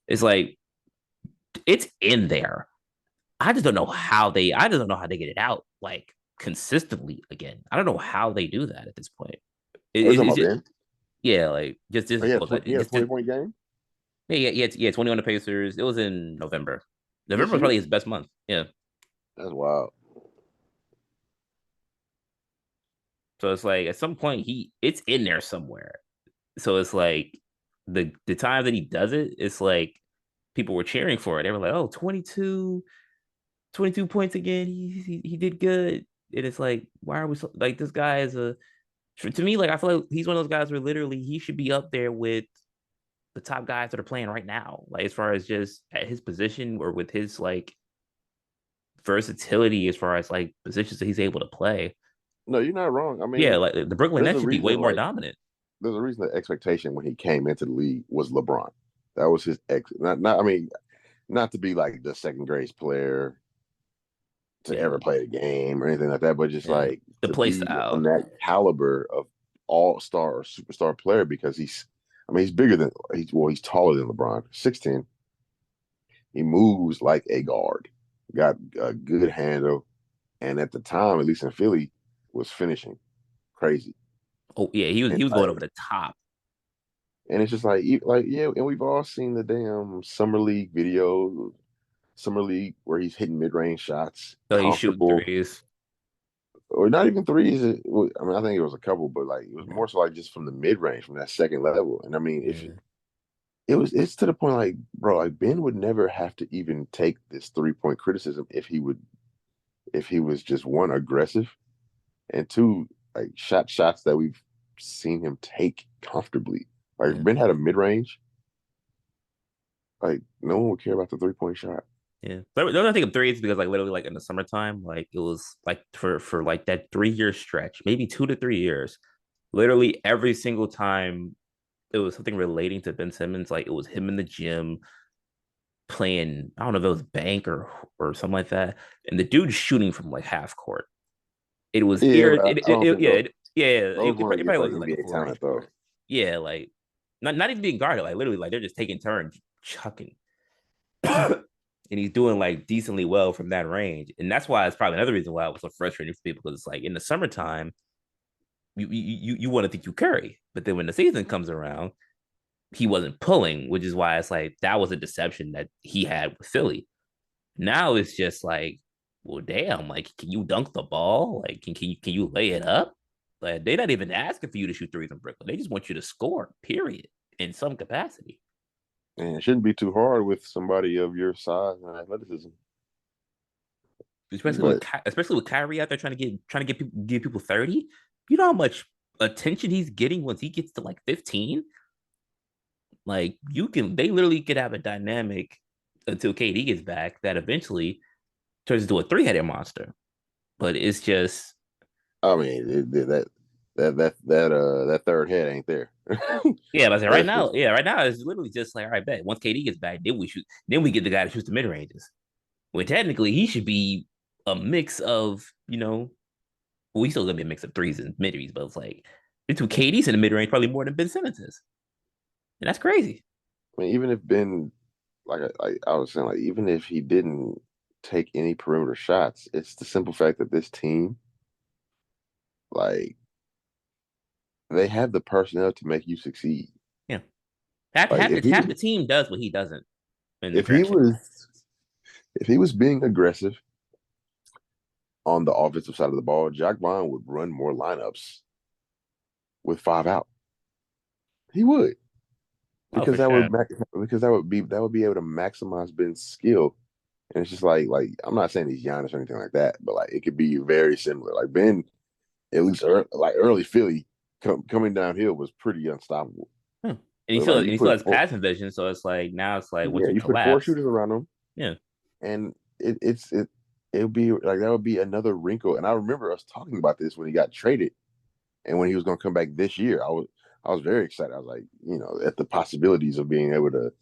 It's like it's in there. I just don't know how they get it out like consistently again. I don't know how they do that at this point. What are you talking It's about, just Ben? yeah, like Oh, he had a just 20-point game. yeah, 20 on the Pacers. It was in November. This November was year. probably his best month. Yeah. That's wild. So it's like at some point it's in there somewhere. So it's like the time that he does it, it's like people were cheering for it. They were like, "Oh, 22 points again. He did good." And it's like, why are we so like this guy is a to me like I feel like he's one of those guys where literally he should be up there with the top guys that are playing right now. Like as far as just at his position or with his like versatility as far as like positions that he's able to play. No, you're not wrong. I Yeah, mean, like the Brooklyn there's Nets a should be way reason. more Like, dominant. there's a reason the expectation when he came into the league was LeBron. That was his ex. Not. I mean, not to be like the second greatest player to Yeah, ever play the game or anything like that, but just yeah. like The to play be on style. that caliber of all star or superstar player because I mean, he's taller than LeBron, 6'10". He moves like a guard, got a good handle. and at the time, at least in Philly, was finishing crazy. Oh yeah, he And was going like, over the top. and it's just like yeah, and we've all seen the damn summer league video, summer league where he's hitting mid range shots, So he's shooting comfortable, threes. or not even threes. I mean, I think it was a couple, but like it was Yeah. more so like just from the mid range, from that second level. And I mean, if Yeah. it's to the point like, bro, like Ben would never have to even take this 3-point criticism if he was just one aggressive and two like shots that we've seen him take comfortably. Like if Yeah. Ben had a mid range, like no one would care about the 3-point shot. Yeah. The other thing of threes because like literally like in the summertime, like it was like for like that 3 year stretch, maybe 2 to 3 years, literally every single time it was something relating to Ben Simmons, like it was him in the gym playing, I don't know if it was bank or something like that. And the dude's shooting from like half court. It was Yeah, ir but I don't think yeah, those yeah, those weren't it probably against like wasn't like a NBA full range talent though. court. Yeah, like not even being guarded, like literally like they're just taking turns chucking. And he's doing like decently well from that range. And that's why it's probably another reason why it was so frustrating for people because it's like in the summertime, you want to think you Curry. But then when the season comes around, he wasn't pulling, which is why it's like that was a deception that he had with Philly. Now it's just like, well, damn, like, can you dunk the ball? Like, can you lay it up? Like, they're not even asking for you to shoot threes in Brooklyn. They just want you to score, period, in some capacity. And it shouldn't be too hard with somebody of your size and athleticism. But Especially with Kyrie out there trying to get people give people 30. You know how much attention he's getting once he gets to like 15? Like you can they literally could have a dynamic until KD gets back that eventually turns into a three-headed monster. But it's just I mean, that third head ain't there. yeah, but I say right That's now, just, yeah, right now it's literally just like, all right, bet. Once KD gets back, then we get the guy that shoots the mid ranges. When technically he should be a mix of, well, he's still gonna be a mix of threes and mid range, but it's like the two KDs in the mid range probably more than Ben Simmons is. And that's crazy. I mean, even if Ben, like I was saying, like even if he didn't take any perimeter shots, it's the simple fact that this team, like, they have the personnel to make you succeed. Yeah. Like Half the team does what he doesn't in the if he stretch. was if he was being aggressive on the offensive side of the ball, Jack Vaughn would run more lineups with 5 out. He would Oh, because for sure. that would be able to maximize Ben's skill. And it's just like I'm not saying he's Giannis or anything like that, but like it could be very similar. Like Ben, at least early Philly coming downhill was pretty unstoppable. Hmm. But like And he still has passing vision, so it's like now it's like once yeah, you you put four collapse, shooters around him, yeah. and it would be like that would be another wrinkle. And I remember us talking about this when he got traded and when he was going to come back this year. I was very excited. I was like, at the possibilities of being able to,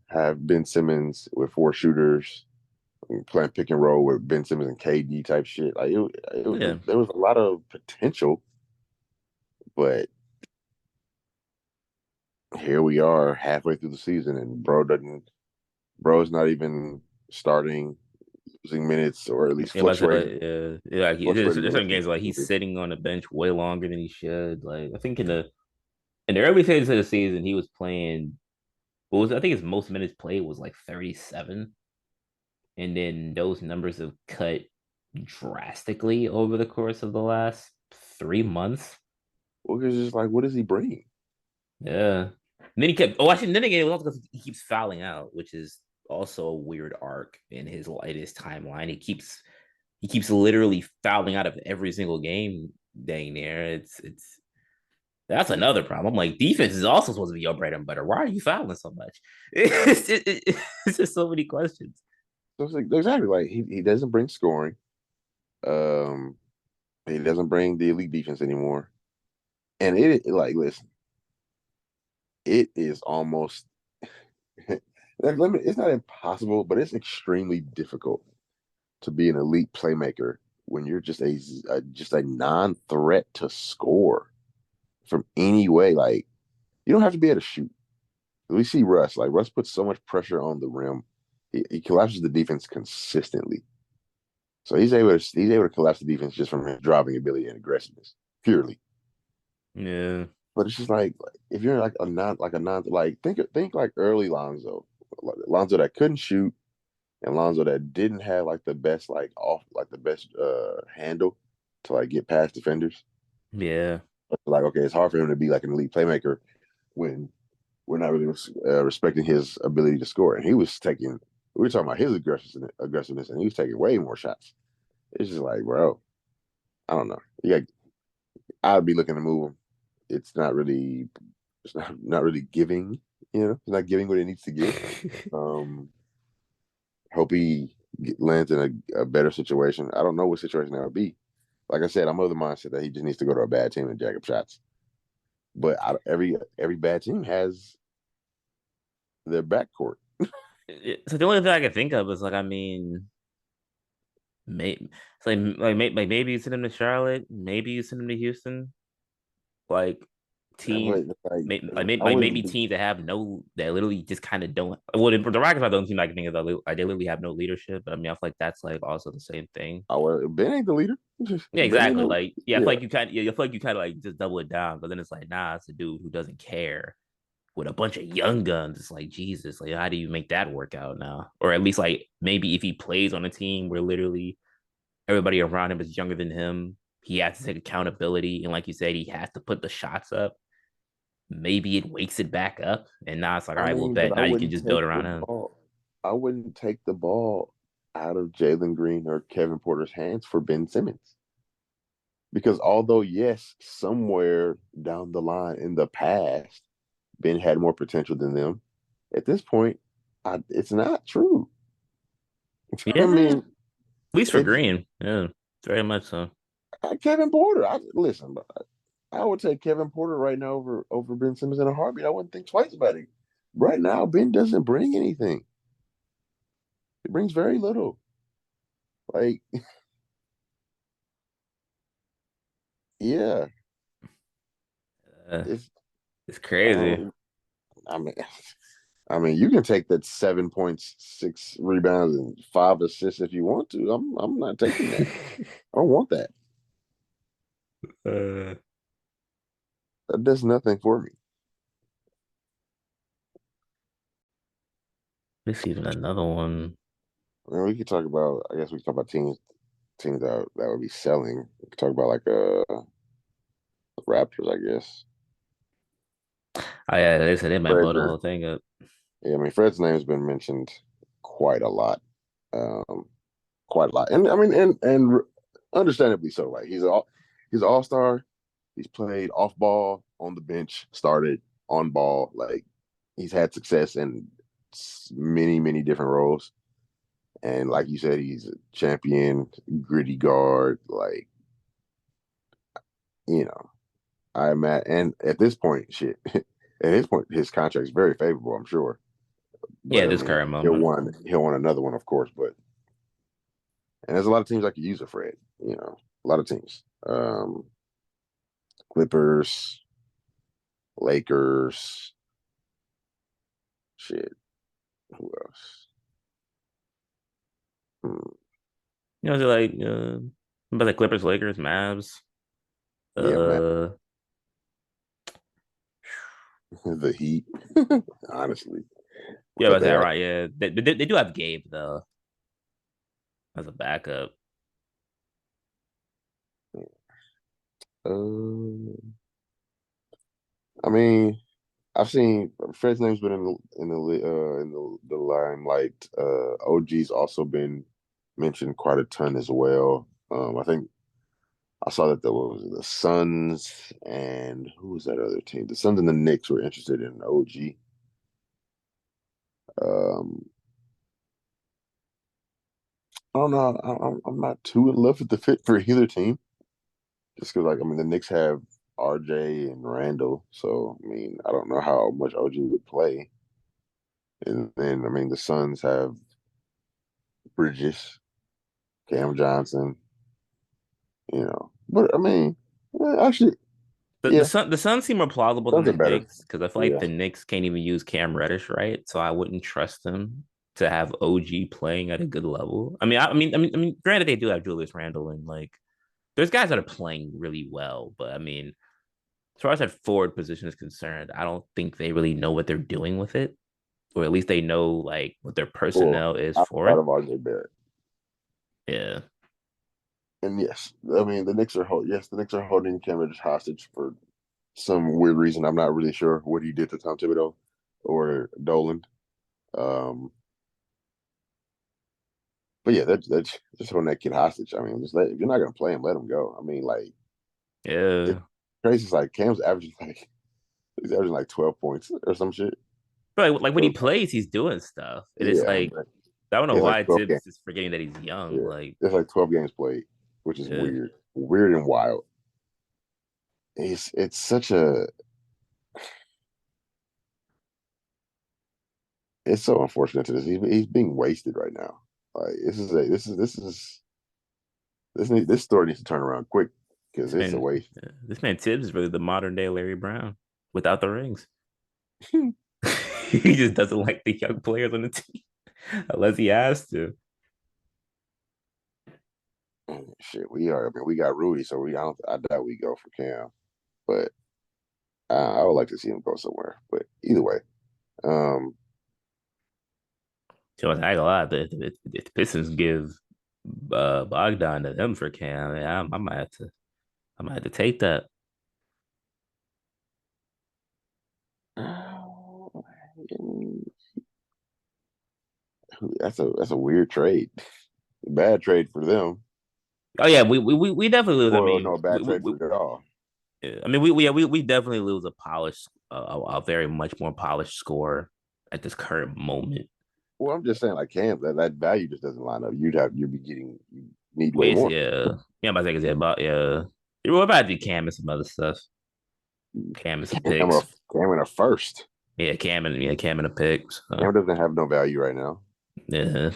have Ben Simmons with four shooters playing pick and roll with Ben Simmons and KD type shit. Like Yeah. there was a lot of potential, but here we are halfway through the season and bro's not even starting, losing minutes or at least Yeah, but like fluctuating there's minutes. certain games like he's sitting on the bench way longer than he should. Like I think in the early stages of the season, he was playing what was I think his most minutes played was like 37. And then those numbers have cut drastically over the course of the last 3 months. Well, it's just like, what does he bring? Yeah. And then he kept. Oh, actually, then again, it was also because he keeps fouling out, which is also a weird arc in his timeline. He keeps literally fouling out of every single game. Dang near it's that's another problem. Like defense is also supposed to be your bread and butter. Why are you fouling so much? It's just so many questions. So it's like exactly like he doesn't bring scoring. Um, he doesn't bring the elite defense anymore. And like listen, it is almost it's not impossible, but it's extremely difficult to be an elite playmaker when you're just a non-threat to score from any way. Like you don't have to be able to shoot. We see Russ. Like Russ puts so much pressure on the rim. He collapses the defense consistently. So he's able to collapse the defense just from his driving ability and aggressiveness purely. Yeah. But it's just like if you're like a non like think like early Lonzo that couldn't shoot and Lonzo that didn't have like the best the best handle to like get past defenders. Yeah. Like okay, it's hard for him to be like an elite playmaker when we're not really respecting his ability to score. And he was taking we were talking about his aggressiveness, and he was taking way more shots. It's just like, bro, I don't know. Yeah, I'd be looking to move him. It's not really, it's not really giving. It's not giving what it needs to give. Um, hope he lands in a better situation. I don't know what situation that would be. Like I said, I'm of the mindset that he just needs to go to a bad team and jack up shots. But every bad team has their backcourt. So the only thing I can think of is like, I mean, maybe it's like maybe you send him to Charlotte, maybe you send him to Houston, like teams. But like, I Like wouldn't. maybe teams that have no that literally just kind of don't. Well, the Rockets are the only team I can think of that like they literally have no leadership. But I mean, I feel like that's like also the same thing. Ben ain't the leader. Yeah, Ben ain't exactly. no. Like, yeah, I feel Yeah, like I feel like you kind of like just double it down, but then it's like, nah, it's a dude who doesn't care with a bunch of young guns. It's like Jesus, like how do you make that work out now? Or at least like maybe if he plays on a team where literally everybody around him is younger than him, he has to take accountability, and like you said, he has to put the shots up. Maybe it wakes it back up, and now it's like, all I right, well, mean, but bet I now you can wouldn't just take build the around him. ball. I wouldn't take the ball out of Jalen Green or Kevin Porter's hands for Ben Simmons. Because although, yes, somewhere down the line in the past, Ben had more potential than them, at this point, it's not true. I Yeah, at mean, least for it's Green, yeah, very much so. Kevin Porter. Listen, I would take Kevin Porter right now over Ben Simmons in a heartbeat. I wouldn't think twice about it. Right now, Ben doesn't bring anything. He brings very little. Like, yeah, Uh, it's it's crazy. um, I mean, you can take that 7 points, 6 rebounds, and 5 assists if you want to. I'm not taking that. I don't want that. uh, That does nothing for me. This even another one. I mean, we could talk about. I guess we could talk about teams that would be selling. We could talk about like the Raptors. I guess. Oh yeah, they said they might blow the Fred, whole thing up. yeah, I mean, Fred's name has been mentioned quite a lot, um, quite a lot, and I mean, and understandably so. Right, he's an all-star. He's played off ball, on the bench, started on ball. Like he's had success in many different roles, and like you said, he's a champion, gritty guard. Like you know, I'm at, and at this point, shit. At this point, his contract is very favorable. I'm sure. Yeah, But I this mean, current he'll moment. want he'll want another one, of course. But and there's a lot of teams I could use a Fred. A lot of teams. Clippers, Lakers. Shit. Who else? Hmm. You know, they're like about the Clippers, Lakers, Mavs. Yeah, man. Uh, The Heat. Honestly, yeah, but about they that are. right. Yeah, they do have Gabe though as a backup. Uh, I mean, I've seen Fred's name's been in the limelight. OG's also been mentioned quite a ton as well. I think I saw that there was the Suns and who was that other team? The Suns and the Knicks were interested in OG. Um, I don't know. I'm not too in love with the fit for either team, just because like I mean the Knicks have RJ and Randall, so I mean I don't know how much OG would play, and then I mean the Suns have Bridges, Cam Johnson, but I mean actually yeah, The Suns seem more plausible than Suns are the better. Knicks because I feel like Yeah, the Knicks can't even use Cam Reddish right, so I wouldn't trust them. to have OG playing at a good level. Granted they do have Julius Randle and like there's guys that are playing really well, but I mean, as far as that forward position is concerned, I don't think they really know what they're doing with it, or at least they know like what their Or personnel is for outside it. of RJ Barrett. Yeah, And yes, I mean the Knicks are holding Cam Reddish hostage for some weird reason. I'm not really sure what he did to Tom Thibodeau or Dolan. Um, but yeah, that's just holding that kid hostage. I mean, if you're not gonna play him, let him go. I mean, like it's yeah. crazy. It's like Cam's averaging like he's averaging like 12 points or some shit. But like when he So, plays, he's doing stuff, and it's yeah, like but I don't know it's like why 12 games. Tibbs is forgetting that he's young. Yeah, Like, it's like 12 games played, which is yeah, weird and wild. It's such a it's so unfortunate to this. He's being wasted right now. Like this story needs to turn around quick because this it's a man, waste. this man Tibbs is really the modern day Larry Brown without the rings. He just doesn't like the young players on the team unless he has to. Shit, we are. I mean, we got Rudy, so I doubt we go for Cam, but I would like to see him go somewhere. But either way, um, So I ain't gonna lie, if the Pistons give Bogdan to them for Cam, yeah, I might have to take that. that's a weird trade. Bad trade for them. Oh yeah, we definitely lose. Or no, bad trade for y'all. Yeah, we definitely lose a polished, a very much more polished score at this current moment. Well, I'm just saying, like Cam, that value just doesn't line up. You'd be getting you need way Ways, more. yeah, yeah. I'm about to say, 'cause, yeah, about yeah. What about the Cam and some other stuff? Cam and some Cam, a, picks. Cam in a first. Cam and the picks. Cam doesn't have no value right now. Yeah.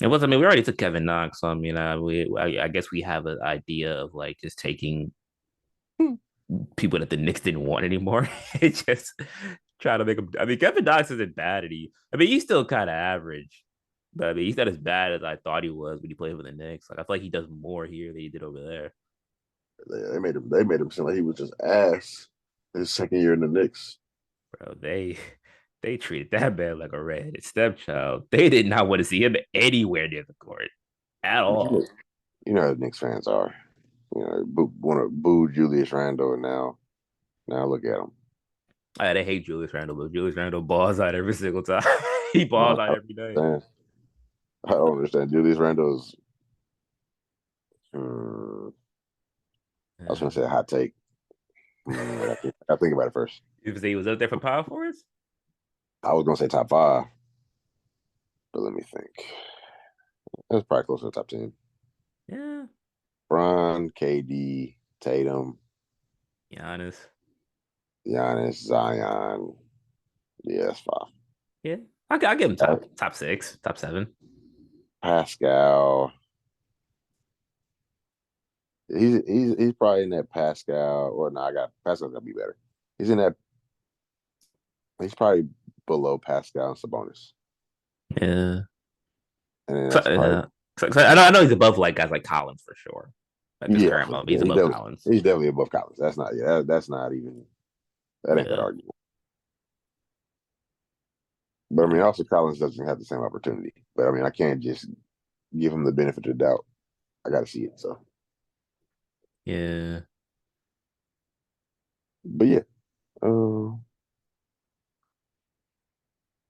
It was. I mean, we already took Kevin Knox. So, I mean, I guess we have an idea of like just taking people that the Knicks didn't want anymore. It just try to make him. I mean, Kevin Knox isn't bad at he. I mean, he's still kind of average, but I mean, he's not as bad as I thought he was when he played for the Knicks. Like, I feel like he does more here than he did over there. They made him seem like he was just ass his second year in the Knicks. Bro, they treated that man like a redheaded stepchild. They did not want to see him anywhere near the court at But all. you know how Knicks fans are. You know, want to boo Julius Randle, and now look at him. They hate Julius Randle, but Julius Randle balls out every single time. He No, balls out every day. I don't understand. Julius Randle's. Hmm, I was Yeah. going to say a hot take. I think about it first. If he was up there for power forwards, I was going to say top five, but let me think. That's probably close to the top 10. yeah, Bron, KD, Tatum, Giannis, Giannis, Zion. Yeah, that's five. yeah, I give him Uh, top six, top seven. Pascal. He's probably in that Pascal, or no, I got Pascal's gonna be better. He's in that. He's probably below Pascal and Sabonis, Yeah, and then so, that's probably yeah. So I know he's above like guys like Collins for sure. At this yeah, current moment, he's yeah. above Collins. He's definitely above Collins. That's not that's not even that ain't that Yeah, argument. But I mean, also Collins doesn't have the same opportunity. But I mean, I can't just give him the benefit of the doubt. I got to see it. So, yeah. but yeah, I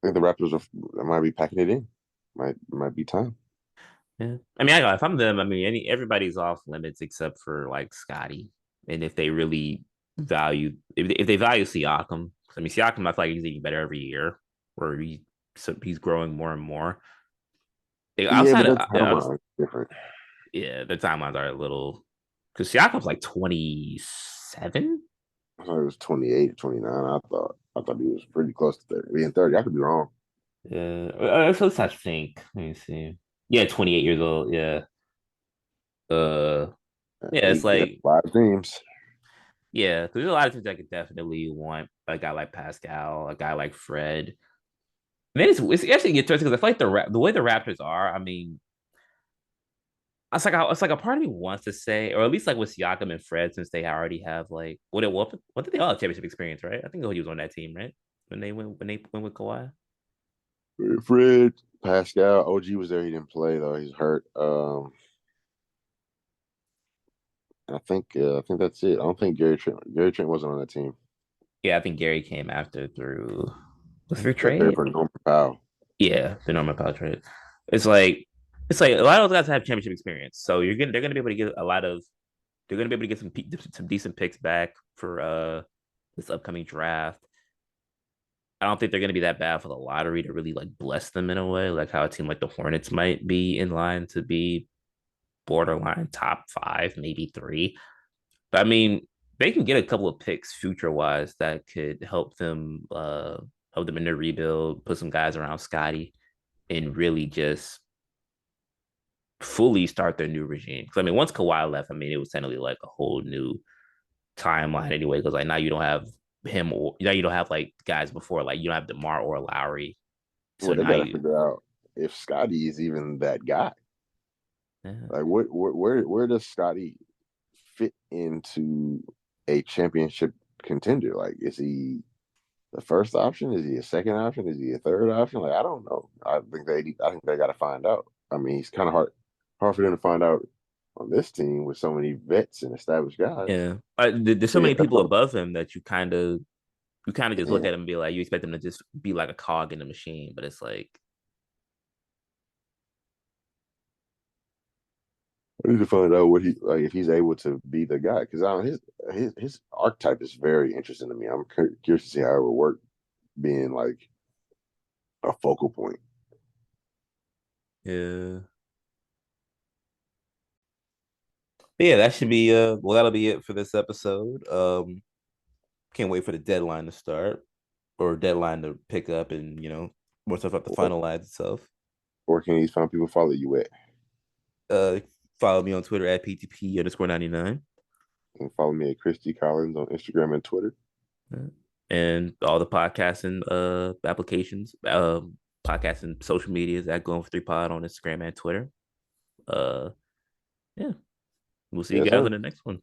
think the Raptors might be packing it in. Might be time. Yeah. I mean, if I'm them, I mean, everybody's off limits except for like Scotty. And if they really if they value Siakam, I mean, Siakam, I feel like he's getting better every year, where he's growing more and more. Yeah, but Outside of, that timeline is different. yeah, the timelines are a little because Siakam's like 27. I thought it was 28 or 29. I thought he was pretty close to 30. Being 30, I could be wrong. So let's have to think. Let me see. Yeah, 28 years old. Yeah. Uh, yeah, it's There's like 5 teams. yeah, there's a lot of things I could definitely want a guy like Pascal, a guy like Fred. And then it's actually interesting because I feel like the way the Raptors are, I mean, it's like a part of me wants to say, or at least like with Siakam and Fred, since they already have like what did they all have championship experience, right? I think he was on that team, right? When they went with Kawhi. Fred, Pascal, OG was there. He didn't play though. He's hurt. I think that's it. I don't think Gary Trent wasn't on that team. Yeah, I think Gary came after through was through They traded trade. for Norman Powell. Yeah, the Norman Powell trade. It's like it's like a lot of those guys have championship experience, so they're gonna be able to get a lot of they're gonna be able to get some decent picks back for this upcoming draft. I don't think they're going to be that bad for the lottery to really like bless them in a way, like how a team like the Hornets might be in line to be borderline top five, maybe three. But I mean, they can get a couple of picks future wise that could help them in their rebuild, put some guys around Scotty, and really just fully start their new regime. Because I mean, once Kawhi left, I mean, it was technically like a whole new timeline anyway. Because like now you don't have him or you don't have like guys before, like you don't have DeMar or Lowry. So Well, they now got to you, figure out if Scotty is even that guy. yeah, Like, where does Scotty fit into a championship contender? Like, is he the first option? Is he a second option? Is he a third option? Like, I don't know. I think they got to find out. I mean, it's kind of hard for them to find out on this team with so many vets and established guys. yeah. There's so Yeah, many that's people what, above him that you kind of just look yeah. at him and be like, you expect them to just be like a cog in the machine, but it's like, I need to find out what he like if he's able to be the guy because his archetype is very interesting to me. I'm curious to see how it would work being like a focal point. yeah. But yeah, that should be well, that'll be it for this episode. Can't wait for the deadline to start or deadline to pick up and more stuff up to Or, finalize itself. or can these find people follow you at? Uh, Follow me on Twitter at PTP underscore 99. And follow me at Christy Collins on Instagram and Twitter. And all the podcasting applications, podcasting social medias at Going for Three Pod on Instagram and Twitter. Uh, yeah, we'll see you Yes, guys sir. on the next one.